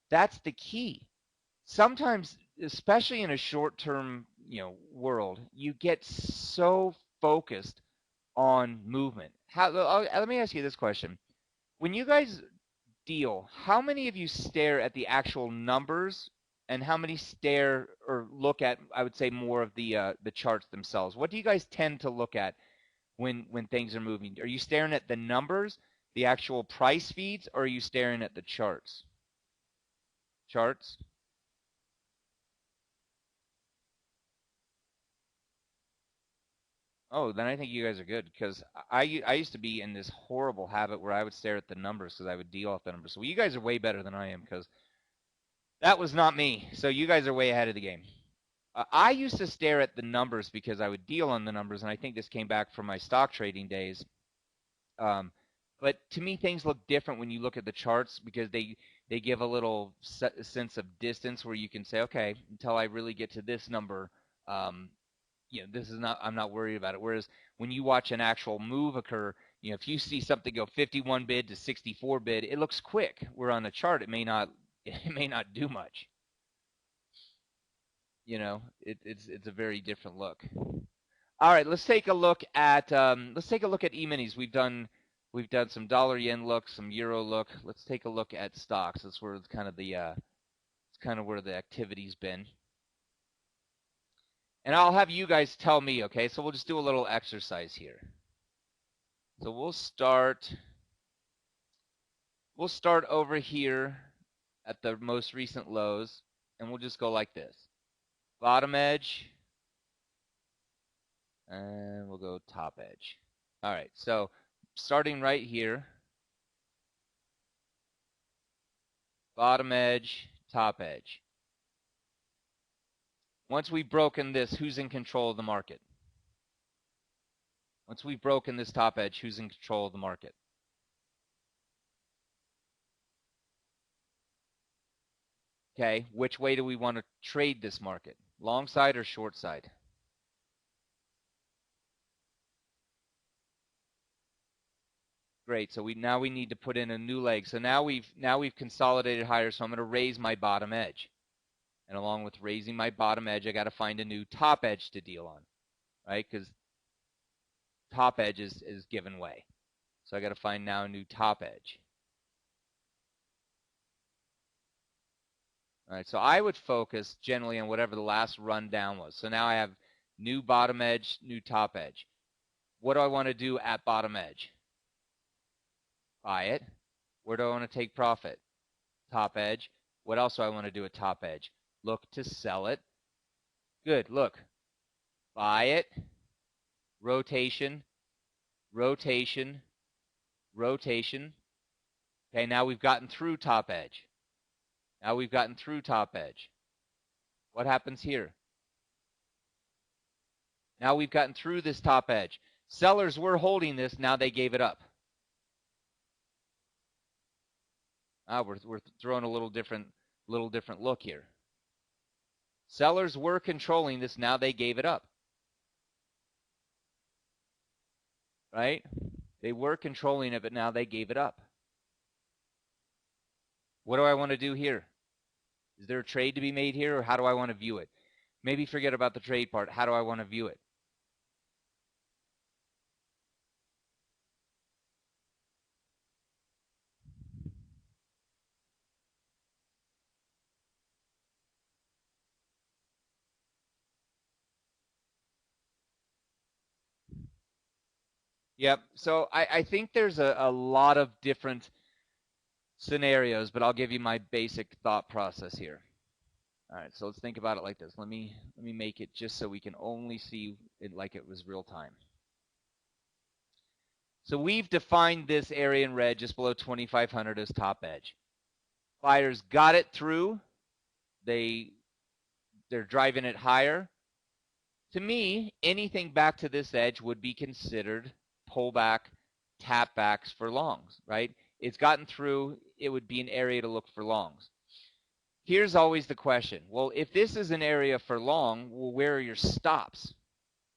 That's the key. Sometimes, especially in a short-term, world, you get so focused on movement. Let me ask you this question. When you guys deal, how many of you stare at the actual numbers and how many stare or look at, I would say, more of the charts themselves? What do you guys tend to look at when things are moving? Are you staring at the numbers, the actual price feeds, or are you staring at the charts? Charts? Oh, then I think you guys are good because I used to be in this horrible habit where I would stare at the numbers because I would deal off the numbers. So you guys are way better than I am because that was not me. So you guys are way ahead of the game. I used to stare at the numbers because I would deal on the numbers, and I think this came back from my stock trading days. Um, but to me, things look different when you look at the charts because they give a little sense of distance where you can say, okay, until I really get to this number, um, this is not I'm not worried about it. Whereas when you watch an actual move occur, if you see something go 51 bid to 64 bid, it looks quick. Where on a chart, it may not it may not do much. It's a very different look. All right, let's take a look at e-minis. We've done some dollar yen look, some euro look. Let's take a look at stocks. That's where it's kind of where the activity's been. And I'll have you guys tell me, okay? So we'll just do a little exercise here. So we'll start over here at the most recent lows, and we'll just go like this. Bottom edge, and we'll go top edge. All right, so starting right here, bottom edge, top edge. Once we've broken this, who's in control of the market? Once we've broken this top edge, who's in control of the market? Okay, which way do we want to trade this market? Long side or short side? Great. So now we need to put in a new leg. So now we've consolidated higher. So I'm going to raise my bottom edge. And along with raising my bottom edge, I got to find a new top edge to deal on, right? Because top edge is given way. So I got to find now a new top edge. All right. So I would focus generally on whatever the last run down was. So now I have new bottom edge, new top edge. What do I want to do at bottom edge? Buy it. Where do I want to take profit? Top edge. What else do I want to do at top edge? Look to sell it. Good. Look. Buy it. Rotation. Rotation. Rotation. Okay, now we've gotten through top edge. Now we've gotten through top edge. What happens here? Now we've gotten through this top edge. Sellers were holding this. Now they gave it up. We're throwing a little different look here. Sellers were controlling this. Now they gave it up. Right? They were controlling it, but now they gave it up. What do I want to do here? Is there a trade to be made here, or how do I want to view it? Maybe forget about the trade part. How do I want to view it? Yep. So I think there's a lot of different scenarios, but I'll give you my basic thought process here. All right, so let's think about it like this. Let me make it just so we can only see it like it was real time. So we've defined this area in red just below 2,500 as top edge. Buyers got it through. They're driving it higher. To me, anything back to this edge would be considered pullback, tapbacks for longs, right? It's gotten through. It would be an area to look for longs. Here's always the question. Well, if this is an area for long, well, where are your stops?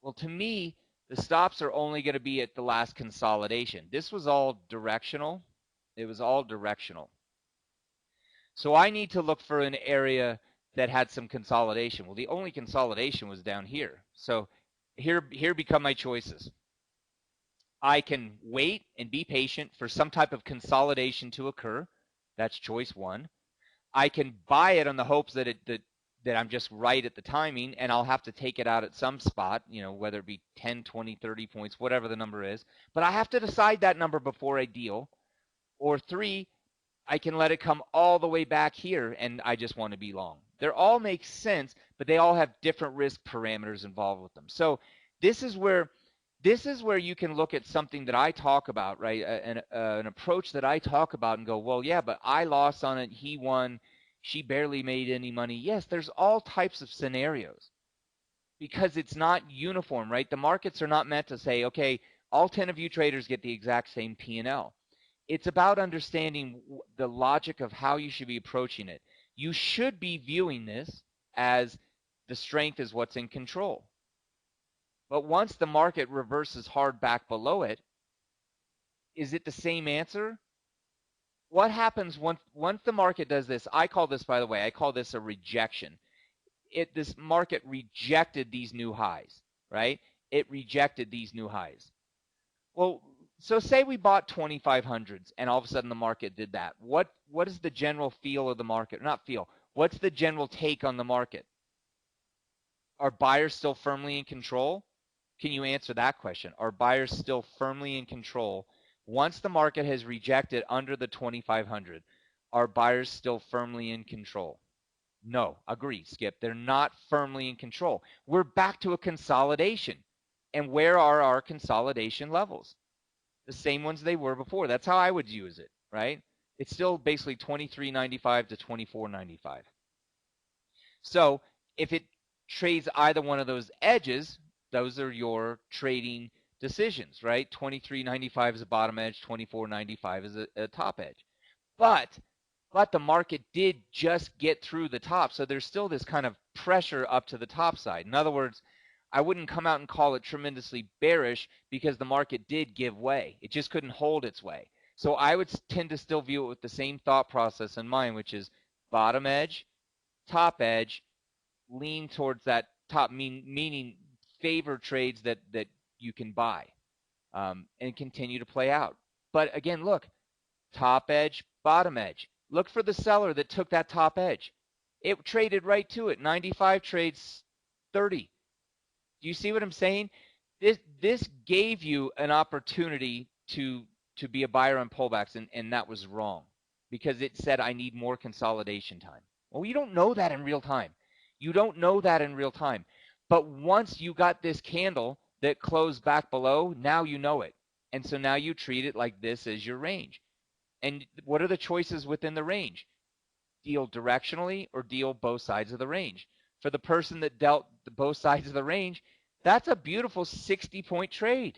Well, to me, the stops are only going to be at the last consolidation. This was all directional. It was all directional. So I need to look for an area that had some consolidation. Well, the only consolidation was down here. So here become my choices. I can wait and be patient for some type of consolidation to occur. That's choice one. I can buy it on the hopes that that I'm just right at the timing, and I'll have to take it out at some spot, whether it be 10, 20, 30 points, whatever the number is. But I have to decide that number before I deal. Or three, I can let it come all the way back here, and I just want to be long. They all make sense, but they all have different risk parameters involved with them. So this is where you can look at something that I talk about, right? An approach that I talk about and go, well, yeah, but I lost on it. He won. She barely made any money. Yes, there's all types of scenarios because it's not uniform, right? The markets are not meant to say, okay, all 10 of you traders get the exact same P&L. It's about understanding the logic of how you should be approaching it. You should be viewing this as the strength is what's in control. But once the market reverses hard back below it, is it the same answer? What happens once the market does this? I call this, by the way, I call this a rejection. This market rejected these new highs, right? It rejected these new highs. Well, so say we bought 2,500s and all of a sudden the market did that. What is the general feel of the market? Not feel. What's the general take on the market? Are buyers still firmly in control? Can you answer that question? Are buyers still firmly in control? Once the market has rejected under the 2,500, are buyers still firmly in control? No, agree, Skip. They're not firmly in control. We're back to a consolidation. And where are our consolidation levels? The same ones they were before. That's how I would use it, right? It's still basically 23.95 to 24.95. So if it trades either one of those edges, those are your trading decisions, right? 23.95 is a bottom edge, 24.95 is a top edge. But the market did just get through the top, so there's still this kind of pressure up to the top side. In other words, I wouldn't come out and call it tremendously bearish because the market did give way. It just couldn't hold its way. So I would tend to still view it with the same thought process in mind, which is bottom edge, top edge, lean towards that top, meaning favor trades that you can buy and continue to play out. But again, look, top edge, bottom edge. Look for the seller that took that top edge. It traded right to it. 95 trades 30. Do you see what I'm saying? This gave you an opportunity to be a buyer on pullbacks, and that was wrong because it said I need more consolidation time. Well, you don't know that in real time. You don't know that in real time. But once you got this candle that closed back below, now you know it. And so now you treat it like this is your range. And what are the choices within the range? Deal directionally or deal both sides of the range. For the person that dealt both sides of the range, that's a beautiful 60-point trade.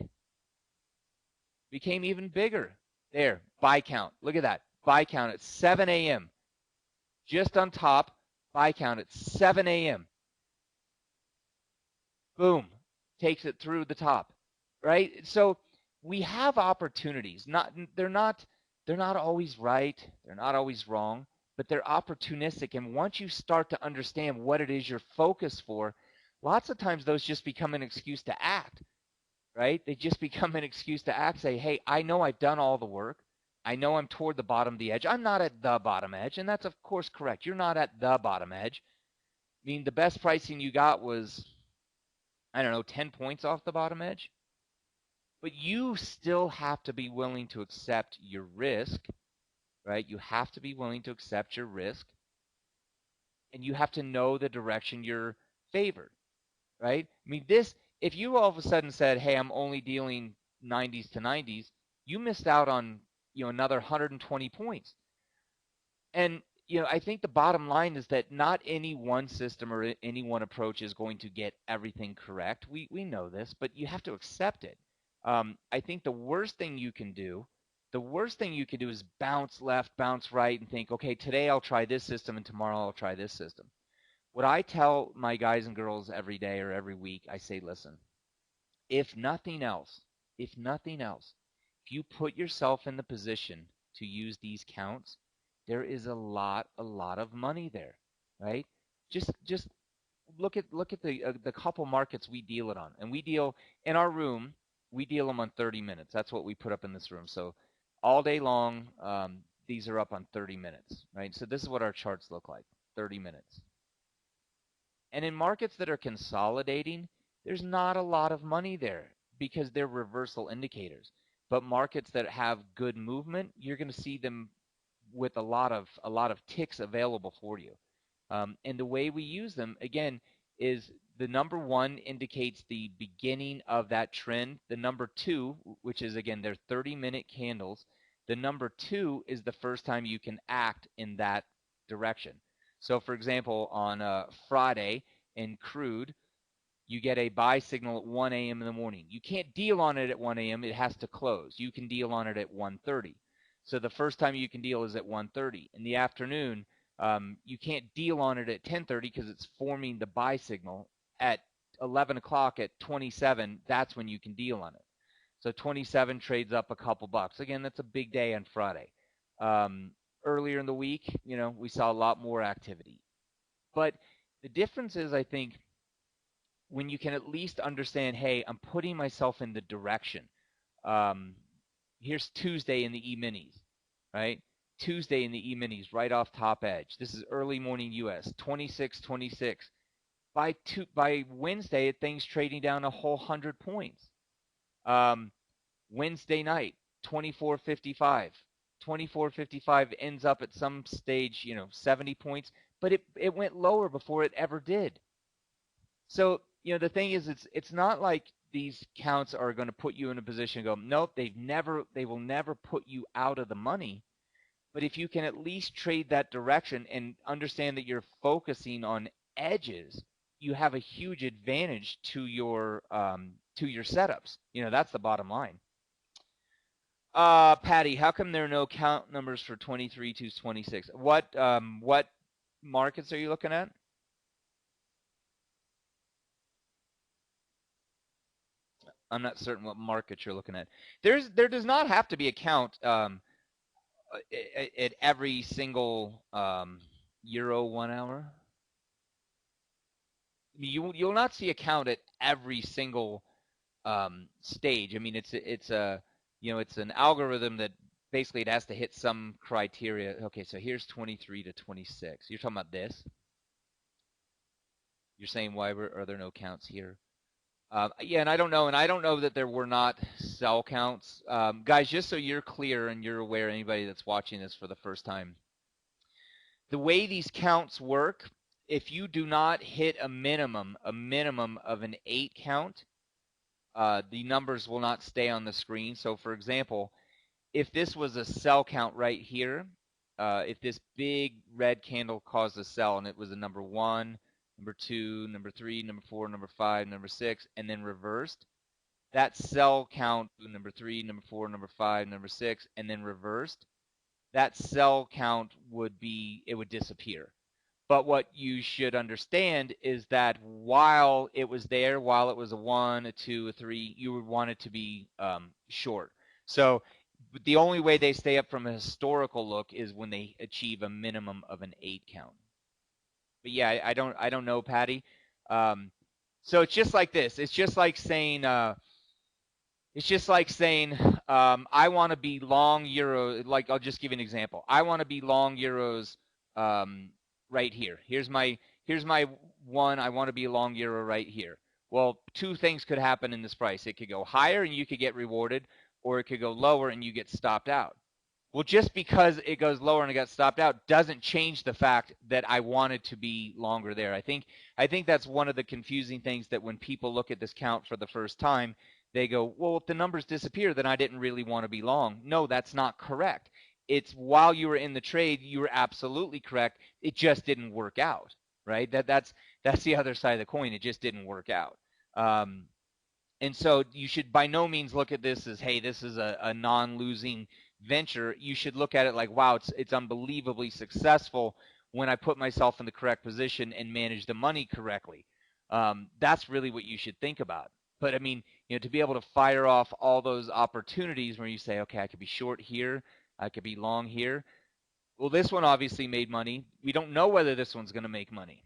Became even bigger. There, buy count. Look at that. Buy count at 7 a.m. Just on top, buy count at 7 a.m. Boom. Takes it through the top, right? So we have opportunities. They're not always right. They're not always wrong, but they're opportunistic. And once you start to understand what it is you're focused for, lots of times those just become an excuse to act, right? They just become an excuse to act. Say, hey, I know I've done all the work. I know I'm toward the bottom of the edge. I'm not at the bottom edge, and that's of course correct. You're not at the bottom edge. I mean, the best pricing you got was, I don't know, 10 points off the bottom edge. But you still have to be willing to accept your risk, right? You have to be willing to accept your risk, and you have to know the direction you're favored, right? I mean, if you all of a sudden said, hey, I'm only dealing 90s to 90s, you missed out on, another 120 points. And I think the bottom line is that not any one system or any one approach is going to get everything correct. We know this, but you have to accept it. I think the worst thing you can do is bounce left, bounce right, and think, okay, today I'll try this system and tomorrow I'll try this system. What I tell my guys and girls every day or every week, I say, listen, if nothing else, if nothing else, if you put yourself in the position to use these counts, there is a lot of money there, right? Just look at the couple markets we deal it on, and we deal in our room. We deal them on 30 minutes. That's what we put up in this room. So all day long, these are up on 30 minutes, right? So this is what our charts look like, 30 minutes. And in markets that are consolidating, there's not a lot of money there because they're reversal indicators. But markets that have good movement, you're going to see them with a lot of ticks available for you. And the way we use them again is the number one indicates the beginning of that trend. The number two, which is again they're 30-minute candles, the number two is the first time you can act in that direction. So, for example, on Friday in crude, you get a buy signal at 1 a.m. in the morning. You can't deal on it at 1 a.m. It has to close. You can deal on it at 1:30. So the first time you can deal is at 1:30. In the afternoon, you can't deal on it at 10:30 because it's forming the buy signal. At 11 o'clock at 27, that's when you can deal on it. So 27 trades up a couple bucks. Again, that's a big day on Friday. Um, Earlier in the week, we saw a lot more activity. But the difference is, I think, when you can at least understand, hey, I'm putting myself in the direction. Um, Here's Tuesday in the E-minis, right? Tuesday in the E-minis, right off top edge. This is early morning U.S. 26.26. By Wednesday, things trading down a whole 100 points. Um, Wednesday night, 24.55. 24.55 ends up at some stage, 70 points, but it went lower before it ever did. So, the thing is, it's not like these counts are going to put you in a position to go, nope, they will never put you out of the money. But if you can at least trade that direction and understand that you're focusing on edges, you have a huge advantage to your setups. That's the bottom line. Patty, how come there are no count numbers for 23 to 26? What markets are you looking at? I'm not certain what market you're looking at. There does not have to be a count at every single euro 1 hour. You'll not see a count at every single stage. I mean, it's an algorithm that basically it has to hit some criteria. Okay, so here's 23 to 26. You're talking about this. You're saying why are there no counts here? Yeah, and I don't know that there were not cell counts. Guys, just so you're clear and you're aware, anybody that's watching this for the first time, the way these counts work, if you do not hit a minimum of an 8 count, the numbers will not stay on the screen. So, for example, if this was a cell count right here, if this big red candle caused a sell and it was a number 1, number 2, number 3, number 4, number 5, number 6, and then reversed, that cell count, number 3, number 4, number 5, number 6, and then reversed, that cell count would disappear. But what you should understand is that while it was there, while it was a 1, a 2, a 3, you would want it to be short. So the only way they stay up from a historical look is when they achieve a minimum of an 8 count. But yeah, I don't know, Patty. Um, so it's just like this. It's just like saying, I want to be long euro. Like, I'll just give you an example. I want to be long euros um, right here. Here's my one. I want to be long euro right here. Well, two things could happen in this price. It could go higher and you could get rewarded, or it could go lower and you get stopped out. Well, just because it goes lower and it got stopped out doesn't change the fact that I wanted to be longer there. I think that's one of the confusing things, that when people look at this count for the first time, they go, well, if the numbers disappear, then I didn't really want to be long. No, that's not correct. It's while you were in the trade, you were absolutely correct. It just didn't work out, right? That's the other side of the coin. It just didn't work out. Um, and so you should by no means look at this as, hey, this is a non-losing venture. You should look at it like, wow, it's unbelievably successful when I put myself in the correct position and manage the money correctly. That's really what you should think about. But I mean, to be able to fire off all those opportunities where you say, okay, I could be short here, I could be long here. Well, this one obviously made money. We don't know whether this one's going to make money,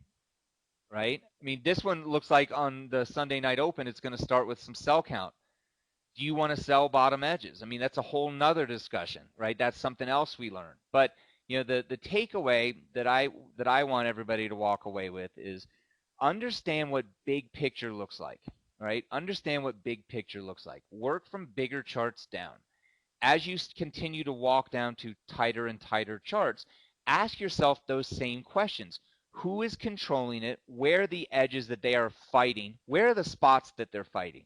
right? I mean, this one looks like on the Sunday night open, it's going to start with some sell count. Do you want to sell bottom edges? I mean, that's a whole nother discussion, right? That's something else we learn. But the takeaway that I want everybody to walk away with is, understand what big picture looks like, right? Understand what big picture looks like. Work from bigger charts down. As you continue to walk down to tighter and tighter charts, ask yourself those same questions. Who is controlling it? Where are the edges that they are fighting? Where are the spots that they're fighting?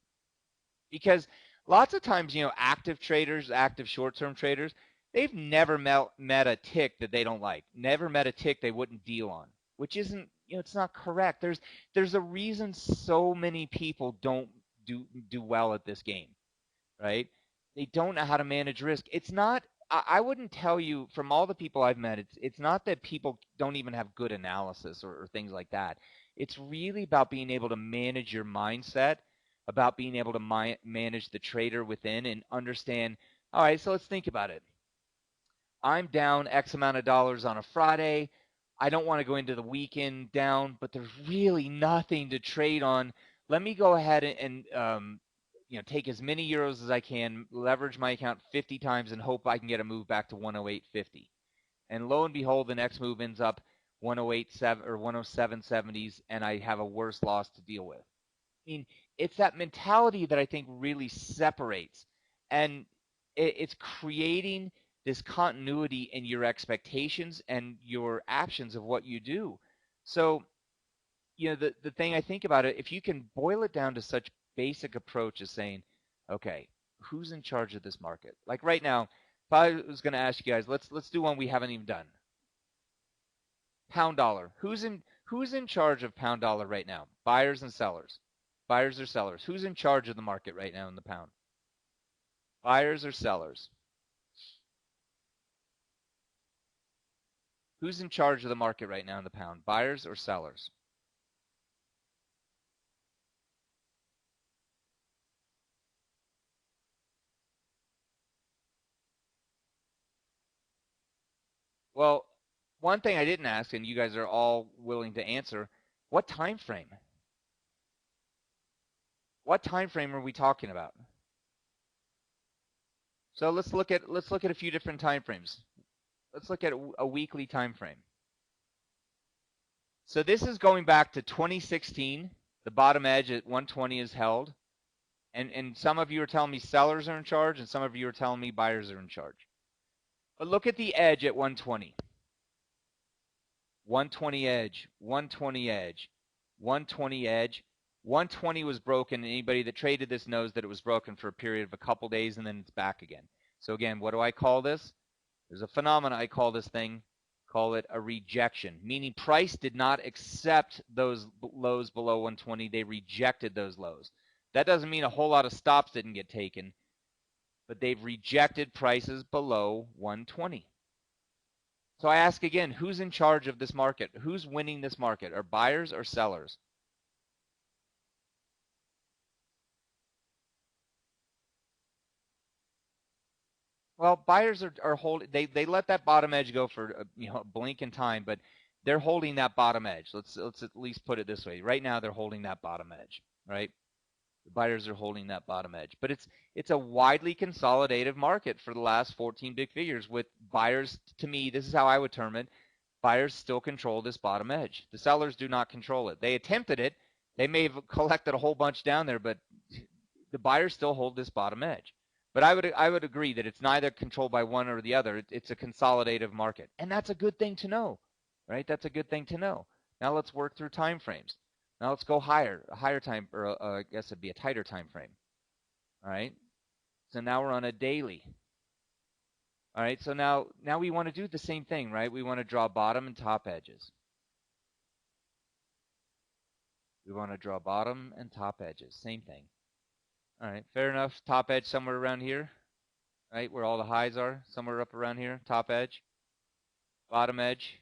Because lots of times, active traders, active short-term traders, they've never met a tick that they don't like, never met a tick they wouldn't deal on, which isn't, it's not correct. There's a reason so many people don't do well at this game, right? They don't know how to manage risk. It's not. I wouldn't tell you, from all the people I've met, it's not that people don't even have good analysis or things like that. It's really about being able to manage your mindset, about being able to manage the trader within and understand. All right, so let's think about it. I'm down X amount of dollars on a Friday. I don't want to go into the weekend down, but there's really nothing to trade on. Let me go ahead and take as many euros as I can, leverage my account 50 times, and hope I can get a move back to 108.50. And lo and behold, the next move ends up 108.7 or 107.70s, and I have a worse loss to deal with. I mean, it's that mentality that I think really separates, and it's creating this continuity in your expectations and your actions of what you do. So, the thing I think about it, if you can boil it down to such basic approach as saying, okay, who's in charge of this market? Like right now, if I was going to ask you guys, let's do one we haven't even done. Pound dollar. Who's in charge of pound dollar right now? Buyers and sellers. Buyers or sellers? Who's in charge of the market right now in the pound? Buyers or sellers? Who's in charge of the market right now in the pound? Buyers or sellers? Well, one thing I didn't ask, and you guys are all willing to answer, what time frame? What time frame are we talking about? So let's look at a few different time frames. Let's look at a weekly time frame. So this is going back to 2016. The bottom edge at 120 is held. And some of you are telling me sellers are in charge, and some of you are telling me buyers are in charge. But look at the edge at 120. 120 edge, 120 edge, 120 edge. 120 was broken. Anybody that traded this knows that it was broken for a period of a couple days, and then it's back again. So again, what do I call this? There's a phenomena I call this thing. Call it a rejection, meaning price did not accept those lows below 120. They rejected those lows. That doesn't mean a whole lot of stops didn't get taken, but they've rejected prices below 120. So I ask again, who's in charge of this market? Who's winning this market? Are buyers or sellers? Well, buyers are holding. They let that bottom edge go for a blink in time, but they're holding that bottom edge. Let's at least put it this way. Right now, they're holding that bottom edge. Right. The buyers are holding that bottom edge, but it's a widely consolidated market for the last 14 big figures. With buyers, to me, this is how I would term it. Buyers still control this bottom edge. The sellers do not control it. They attempted it. They may have collected a whole bunch down there, but the buyers still hold this bottom edge. But I would agree that it's neither controlled by one or the other. It's a consolidative market, and that's a good thing to know, right? That's a good thing to know. Now let's work through time frames. Now let's go higher, a higher time, or I guess it'd be a tighter time frame. All right. So now we're on a daily. All right. So now we want to do the same thing, right? We want to draw bottom and top edges. We want to draw bottom and top edges. Same thing. All right. Fair enough. Top edge somewhere around here. Right, where all the highs are, somewhere up around here, top edge, bottom edge.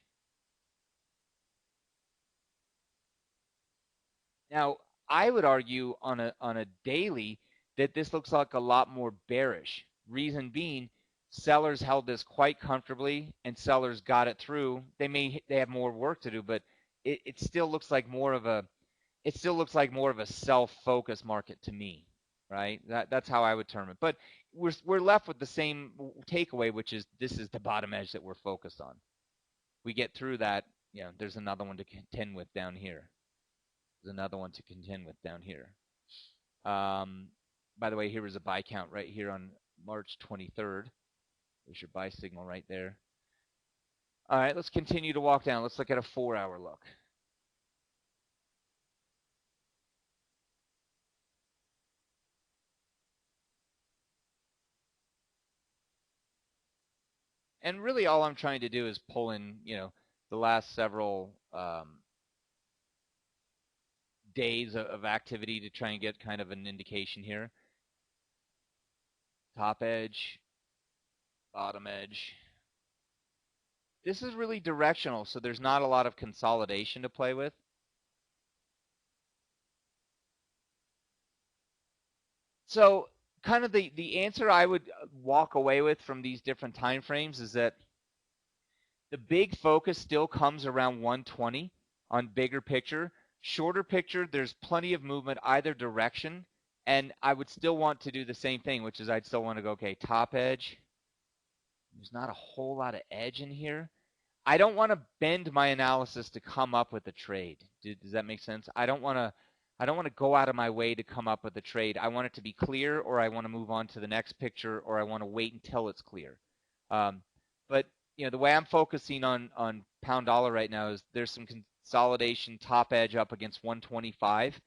Now, I would argue on a daily that this looks like a lot more bearish. Reason being, sellers held this quite comfortably, and sellers got it through. They have more work to do, but it still looks like more of a self-focused market to me, right? That's how I would term it. But we're left with the same takeaway, which is this is the bottom edge that we're focused on. We get through that, there's another one to contend with down here. There's another one to contend with down here. By the way, here was a buy count right here on March 23rd. There's your buy signal right there. All right, let's continue to walk down. Let's look at a 4-hour look. And really all I'm trying to do is pull in, the last several days of activity to try and get kind of an indication here. Top edge, bottom edge. This is really directional, so there's not a lot of consolidation to play with. So kind of the answer I would walk away with from these different time frames is that the big focus still comes around 120 on bigger picture. Shorter picture, there's plenty of movement either direction, and I would still want to do the same thing, which is I'd still want to go, okay, top edge. There's not a whole lot of edge in here. I don't want to bend my analysis to come up with a trade. Does that make sense? I don't want to go out of my way to come up with a trade. I want it to be clear, or I want to move on to the next picture, or I want to wait until it's clear. But the way I'm focusing on pound dollar right now is there's some consolidation top edge up against 125,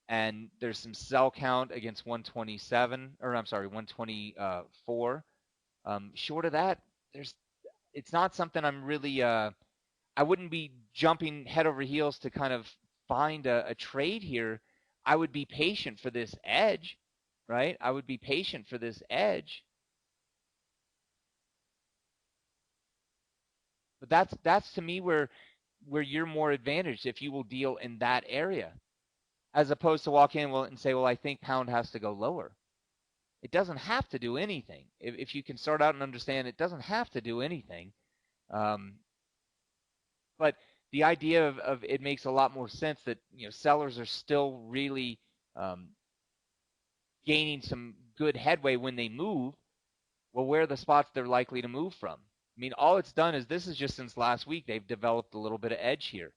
and there's some sell count against 127, or I'm sorry, 124. Short of that, it's not something I'm really I wouldn't be jumping head over heels to kind of find a trade here. I would be patient for this edge, right? I would be patient for this edge. But that's to me where you're more advantaged if you will deal in that area, as opposed to walk in and say, well, I think pound has to go lower. It doesn't have to do anything. If you can start out and understand, it doesn't have to do anything. But the idea of it makes a lot more sense that sellers are still really gaining some good headway when they move. Well, where are the spots they're likely to move from? I mean, all it's done is this is just since last week they've developed a little bit of edge here.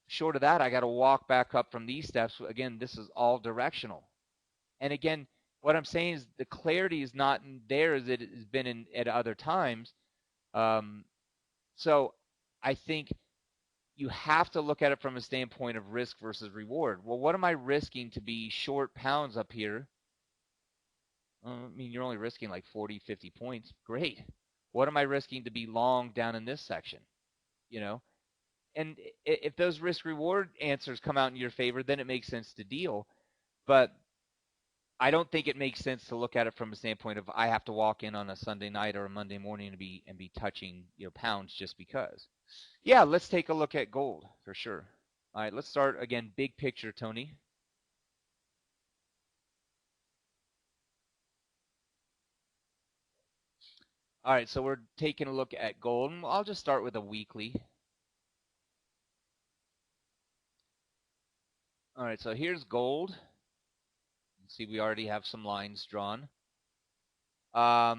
Short of that, I got to walk back up from these steps. Again, this is all directional. And again, what I'm saying is the clarity is not there as it has been at other times. So I think you have to look at it from a standpoint of risk versus reward. Well, what am I risking to be short pounds up here? I mean, you're only risking like 40, 50 points. Great. What am I risking to be long down in this section? And if those risk reward answers come out in your favor, then it makes sense to deal. But I don't think it makes sense to look at it from a standpoint of I have to walk in on a Sunday night or a Monday morning and be touching pounds just because. Yeah, let's take a look at gold for sure. All right, let's start again, big picture, Tony. All right, so we're taking a look at gold. And I'll just start with a weekly. All right, so here's gold. See, we already have some lines drawn. All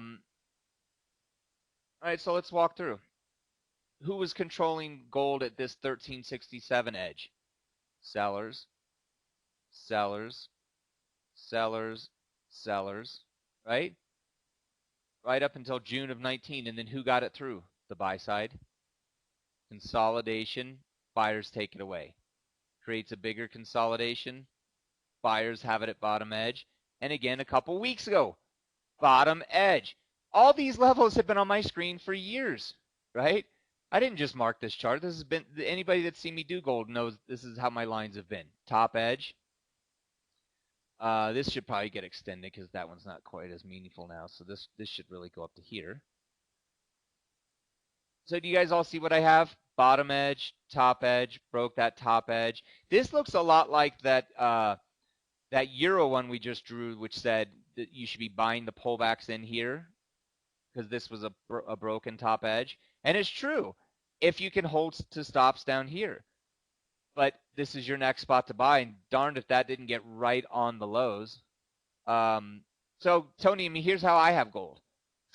right, so let's walk through. Who was controlling gold at this 1367 edge? Sellers, sellers, sellers, sellers, right? Right up until June of 19. And then who got it through? The buy side. Consolidation, buyers take it away. Creates a bigger consolidation. Buyers have it at bottom edge. And again, a couple weeks ago, bottom edge. All these levels have been on my screen for years, right? I didn't just mark this chart. This has been, anybody that's seen me do gold knows this is how my lines have been. Top edge. This should probably get extended because that one's not quite as meaningful now. So this should really go up to here. So do you guys all see what I have? Bottom edge, top edge, broke that top edge. This looks a lot like that that Euro one we just drew, which said that you should be buying the pullbacks in here because this was a broken top edge. And it's true if you can hold to stops down here. But this is your next spot to buy, and darned if that didn't get right on the lows. So Tony, I mean, here's how I have gold.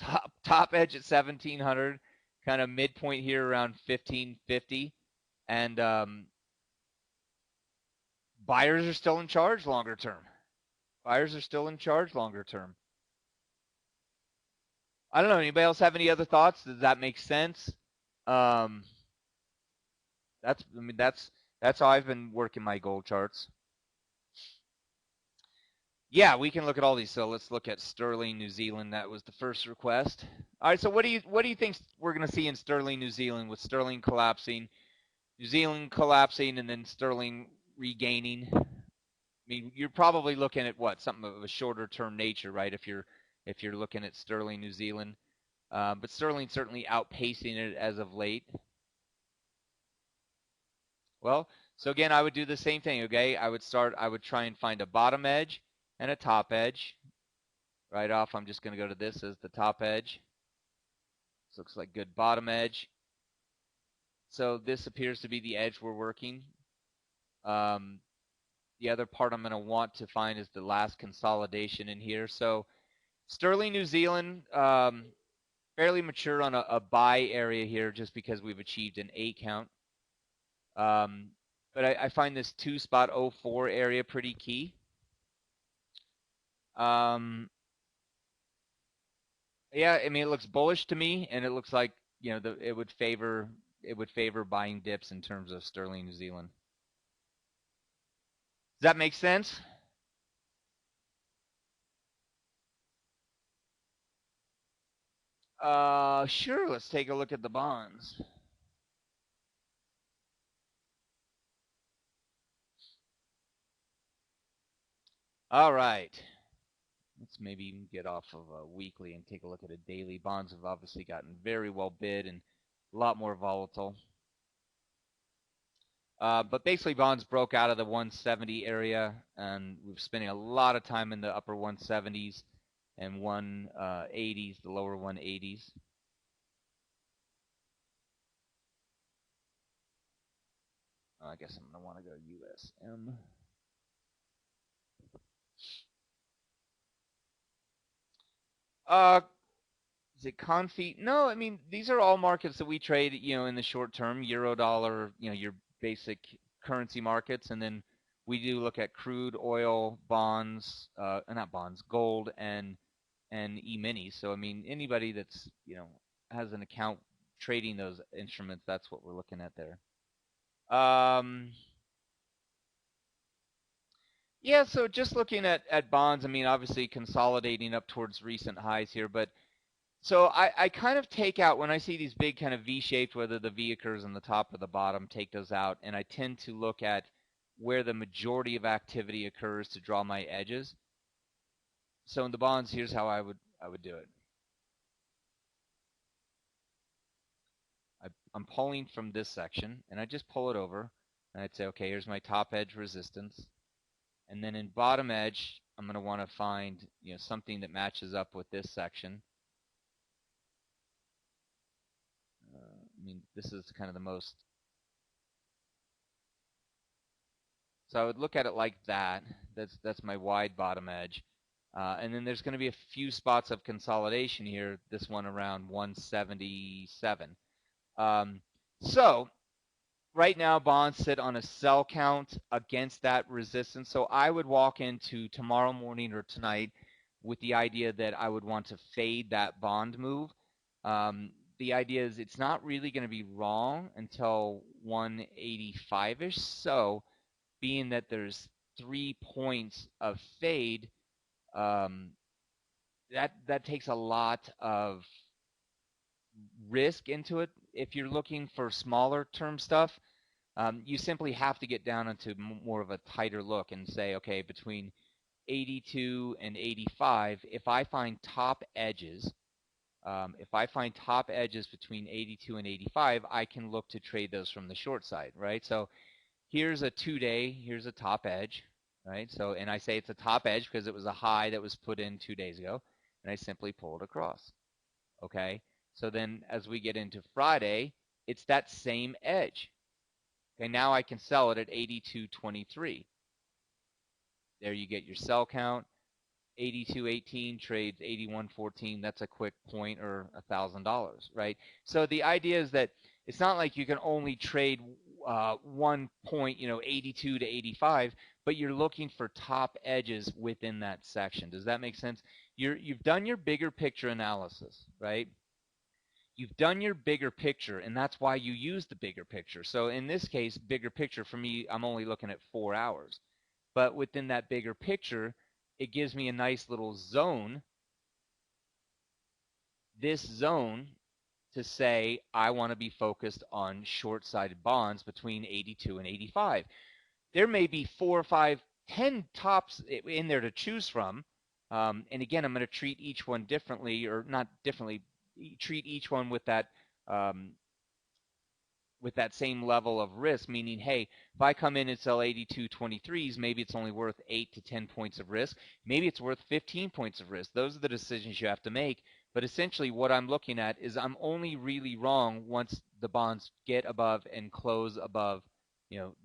Top edge at 1700, kind of midpoint here around 1550, and buyers are still in charge longer term. Buyers are still in charge longer term. I don't know. Anybody else have any other thoughts? Does that make sense? Um, that's how I've been working my gold charts. Yeah, we can look at all these. So let's look at sterling New Zealand. That was the first request. All right. So what do you think we're going to see in sterling New Zealand with sterling collapsing, New Zealand collapsing, and then sterling regaining? I mean, you're probably looking at what, something of a shorter term nature, right? If you're looking at sterling New Zealand, but sterling certainly outpacing it as of late. Well, so again, I would do the same thing. Okay, I would try and find a bottom edge and a top edge. Right off, I'm just going to go to this as the top edge. This looks like good bottom edge. So this appears to be the edge we're working. The other part I'm going to want to find is the last consolidation in here. So sterling New Zealand, fairly mature on a buy area here just because we've achieved an 8 count. But I find this 2.04 area pretty key. Yeah, I mean, it looks bullish to me, and it looks like, you know, it would favor buying dips in terms of sterling New Zealand. Does that make sense? Sure. Let's take a look at the bonds. All right. Let's maybe even get off of a weekly and take a look at a daily. Bonds have obviously gotten very well bid and a lot more volatile. But basically, bonds broke out of the 170 area, and we're spending a lot of time in the upper 170s and 180s, the lower 180s. I guess I'm going to want to go USM. Is it Confi? No, I mean, these are all markets that we trade, you know, in the short term, euro, dollar, you know, your basic currency markets. And then we do look at crude oil, bonds, not bonds, gold and E-minis. So, I mean, anybody that's, you know, has an account trading those instruments, that's what we're looking at there. Yeah, so just looking at bonds, I mean, obviously consolidating up towards recent highs here, but so I kind of take out, when I see these big kind of V-shaped, whether the V occurs on the top or the bottom, take those out, and I tend to look at where the majority of activity occurs to draw my edges. So in the bonds, here's how I would do it. I'm pulling from this section, and I just pull it over, and I'd say, okay, here's my top edge resistance. And then in bottom edge, I'm going to want to find, you know, something that matches up with this section. mean, this is kind of the most. So I would look at it like that. That's my wide bottom edge. And then there's going to be a few spots of consolidation here. This one around 177. Um, so right now, bonds sit on a sell count against that resistance. So I would walk into tomorrow morning or tonight with the idea that I would want to fade that bond move. The idea is it's not really going to be wrong until 185-ish. So being that there's 3 points of fade, um, that takes a lot of risk into it. If you're looking for smaller term stuff, you simply have to get down into more of a tighter look and say, okay, between 82 and 85, if I find top edges between 82 and 85, I can look to trade those from the short side, right? So here's a 2-day, here's a top edge, right? So, and I say it's a top edge because it was a high that was put in 2 days ago, and I simply pull it across, okay? So then as we get into Friday, it's that same edge. Okay, now I can sell it at 82.23. There you get your sell count. 82.18 trades 81.14. That's a quick point or $1,000, right? So the idea is that it's not like you can only trade 1 point, 82 to 85, but you're looking for top edges within that section. Does that make sense? You've done your bigger picture analysis, right? You've done your bigger picture, and that's why you use the bigger picture. So in this case, bigger picture for me, I'm only looking at 4 hours. But within that bigger picture, it gives me a nice little zone, this zone, to say I want to be focused on short-sided bonds between 82 and 85. There may be 4 or 5, 10 tops in there to choose from. And again, I'm going to treat each one differently, or not differently, treat each one um, with that same level of risk, meaning, hey, if I come in and sell 82.23s, maybe it's only worth 8 to 10 points of risk. Maybe it's worth 15 points of risk. Those are the decisions you have to make. But essentially what I'm looking at is I'm only really wrong once the bonds get above and close above,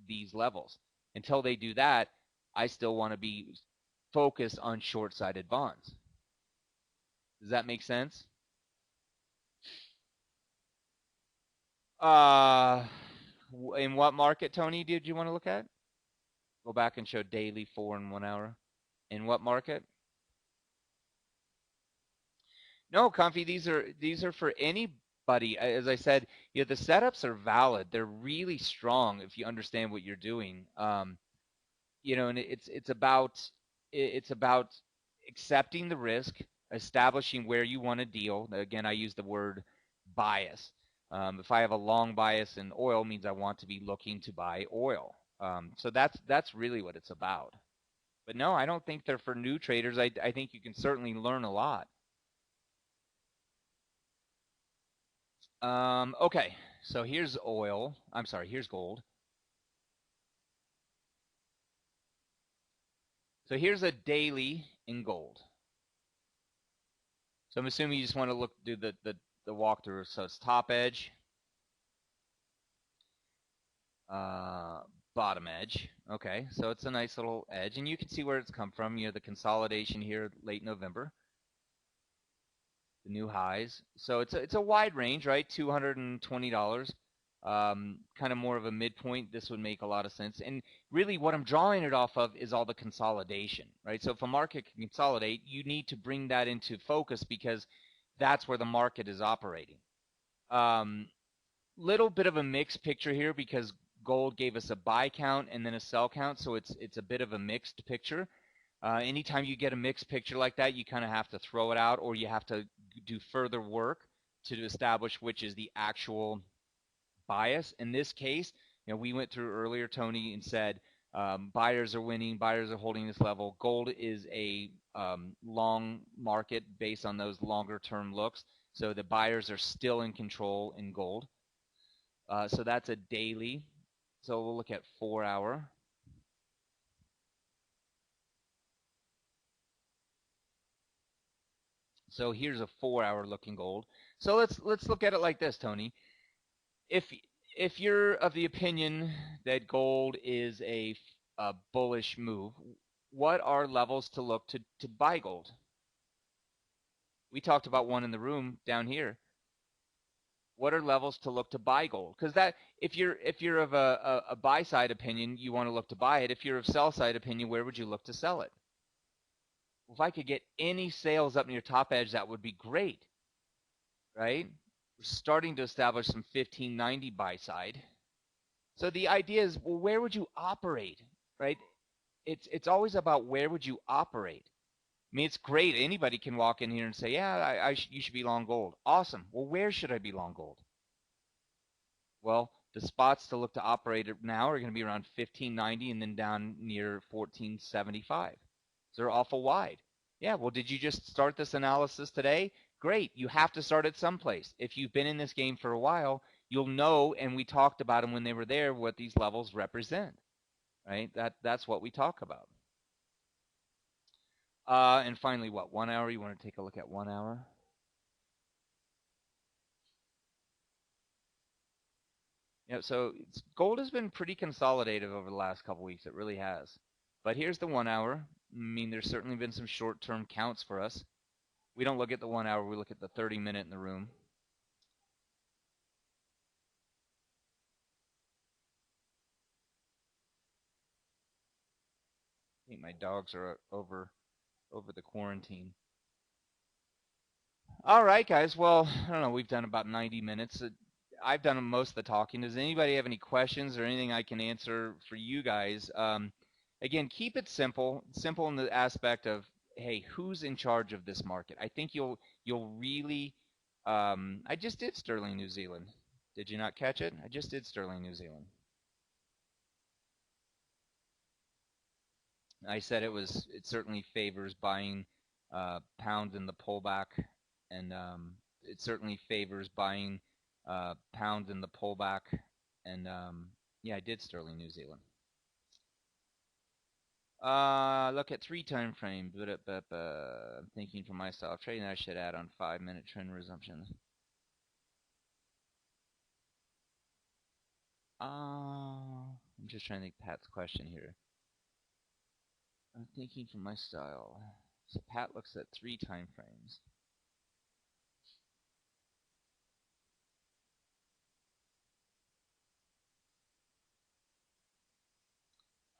these levels. Until they do that, I still want to be focused on short-sided bonds. Does that make sense? Uh, in what market, Tony, did you want to look at? Go back and show daily 4 and 1 hour. In what market? No, Comfy, these are for anybody. As I said, the setups are valid. They're really strong if you understand what you're doing. And it's about accepting the risk, establishing where you want to deal. Again, I use the word bias. If I have a long bias in oil, means I want to be looking to buy oil. So that's really what it's about. But no, I don't think they're for new traders. I think you can certainly learn a lot. Okay, so here's oil. I'm sorry, here's gold. So here's a daily in gold. So I'm assuming you just want to do the walkthrough. So it's top edge, uh, bottom edge. Okay, so it's a nice little edge, and you can see where it's come from. The consolidation here late November, the new highs. So it's a wide range, right? $220. Kind of more of a midpoint. This would make a lot of sense. And really what I'm drawing it off of is all the consolidation, right? So if a market can consolidate, you need to bring that into focus because that's where the market is operating. Little bit of a mixed picture here because gold gave us a buy count and then a sell count, so it's a bit of a mixed picture. Anytime you get a mixed picture like that, you kind of have to throw it out, or you have to do further work to establish which is the actual bias. In this case, we went through earlier, Tony, and said buyers are winning, buyers are holding this level. Gold is a long market based on those longer term looks, so the buyers are still in control in gold. So that's a daily. So we'll look at 4 hour. So here's a 4 hour looking gold. So let's look at it like this, Tony. if if you're of the opinion that gold is a bullish move, what are levels to look to buy gold? We talked about one in the room down here. What are levels to look to buy gold? Because that if you're of a buy side opinion, you want to look to buy it. If you're of sell side opinion, where would you look to sell it? If I could get any sales up near top edge, that would be great, right? We're starting to establish some 1590 buy side. So the idea is, well, where would you operate, right? It's always about where would you operate. I mean, it's great. Anybody can walk in here and say, yeah, you should be long gold. Awesome. Well, where should I be long gold? Well, the spots to look to operate now are going to be around 1590 and then down near 1475. So they're awful wide. Yeah, well, did you just start this analysis today? Great. You have to start at someplace. If you've been in this game for a while, you'll know, and we talked about them when they were there, what these levels represent, right? That's what we talk about. And finally, what, 1 hour? You want to take a look at 1 hour? Yeah, so gold has been pretty consolidative over the last couple weeks. It really has. But here's the 1 hour. I mean, there's certainly been some short-term counts for us. We don't look at the 1 hour. We look at the 30-minute in the room. I think my dogs are over the quarantine. All right, guys. Well, I don't know. We've done about 90 minutes. I've done most of the talking. Does anybody have any questions or anything I can answer for you guys? Again, keep it simple. Simple in the aspect of, hey, who's in charge of this market? I think you'll really. I just did sterling New Zealand. Did you not catch it? I just did sterling New Zealand. I said it certainly favors buying pound in the pullback, and it certainly favors buying pound in the pullback, and yeah, I did sterling New Zealand. Look at 3 time frames. I'm thinking for myself, trading I should add on 5-minute trend resumptions. I'm just trying to think Pat's question here. I'm thinking for my style. So Pat looks at 3 time frames.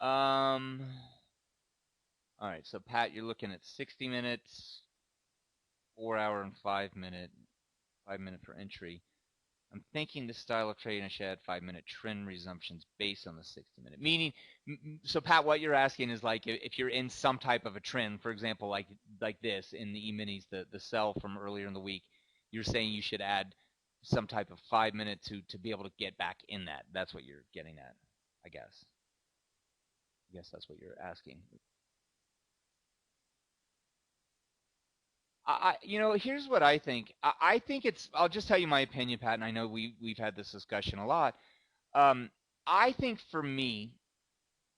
Um, all right, so Pat, you're looking at 60 minutes, 4 hour, and 5 minute, 5 minute for entry. I'm thinking the style of trading I should add 5-minute trend resumptions based on the 60-minute. Meaning, so Pat, what you're asking is like if you're in some type of a trend, for example, like this in the E-minis, the sell from earlier in the week, you're saying you should add some type of 5-minute to be able to get back in that. That's what you're getting at, I guess. I guess that's what you're asking. Here's what I think. I think it's. I'll just tell you my opinion, Pat, and I know we've had this discussion a lot. Um, I think for me,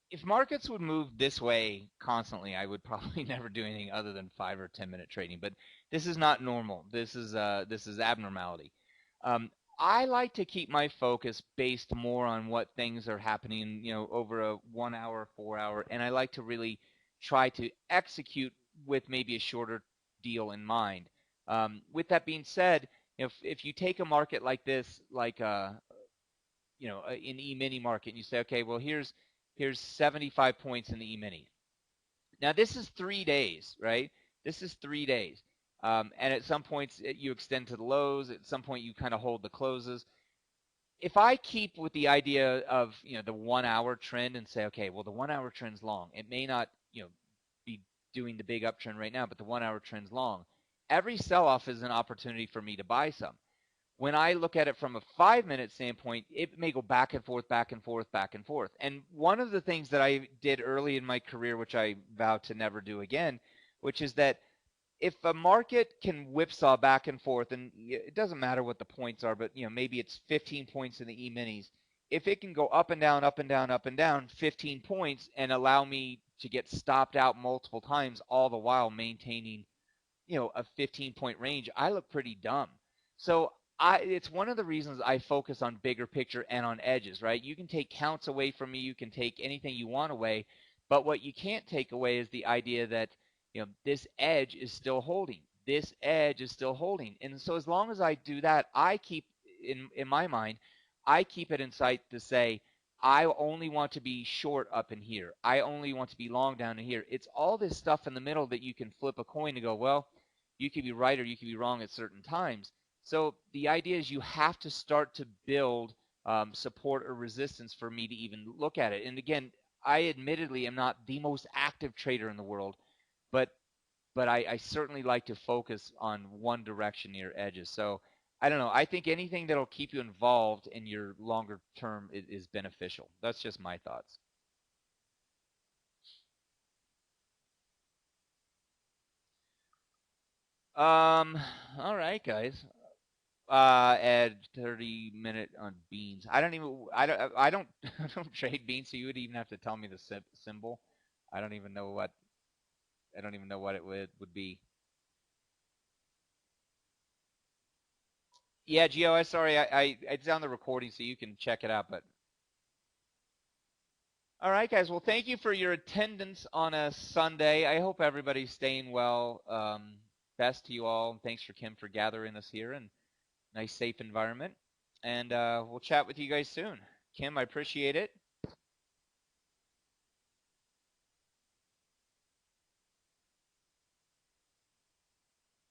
if markets would move this way constantly, I would probably never do anything other than 5 or 10 minute trading. But this is not normal. This is abnormality. Um, I like to keep my focus based more on what things are happening, over a 1 hour, 4 hour, and I like to really try to execute with maybe a shorter deal in mind. With that being said, if you take a market like this, like in E-mini market, and you say, okay, well here's 75 points in the E-mini. Now this is 3 days, right? This is 3 days. And at some points you extend to the lows. At some point you kind of hold the closes. If I keep with the idea of the 1 hour trend and say, okay, well the 1 hour trend's long. It may not be doing the big uptrend right now, but the 1 hour trend's long. Every sell-off is an opportunity for me to buy some. When I look at it from a 5-minute standpoint, it may go back and forth, back and forth, back and forth. And one of the things that I did early in my career, which I vow to never do again, which is that if a market can whipsaw back and forth, and it doesn't matter what the points are, but maybe it's 15 points in the E-minis. If it can go up and down, up and down, up and down, 15 points, and allow me to get stopped out multiple times, all the while maintaining a 15-point range, I look pretty dumb. So it's one of the reasons I focus on bigger picture and on edges, right? You can take counts away from me, you can take anything you want away, but what you can't take away is the idea that, this edge is still holding. This edge is still holding. And so as long as I do that, I keep in my mind, I keep it in sight to say I only want to be short up in here. I only want to be long down in here. It's all this stuff in the middle that you can flip a coin and go, well, you could be right or you could be wrong at certain times. So the idea is you have to start to build support or resistance for me to even look at it. And again, I admittedly am not the most active trader in the world, but I certainly like to focus on one direction near edges. So I don't know. I think anything that'll keep you involved in your longer term is beneficial. That's just my thoughts. Um, all right, guys. Add 30-minute on beans. I don't I don't trade beans, so you would even have to tell me the symbol. I don't even know what I don't even know what it would be. Yeah, Gio, I sorry, it's on the recording, so you can check it out. But all right, guys. Well, thank you for your attendance on a Sunday. I hope everybody's staying well. Best to you all. Thanks for Kim for gathering us here and nice safe environment. And we'll chat with you guys soon. Kim, I appreciate it.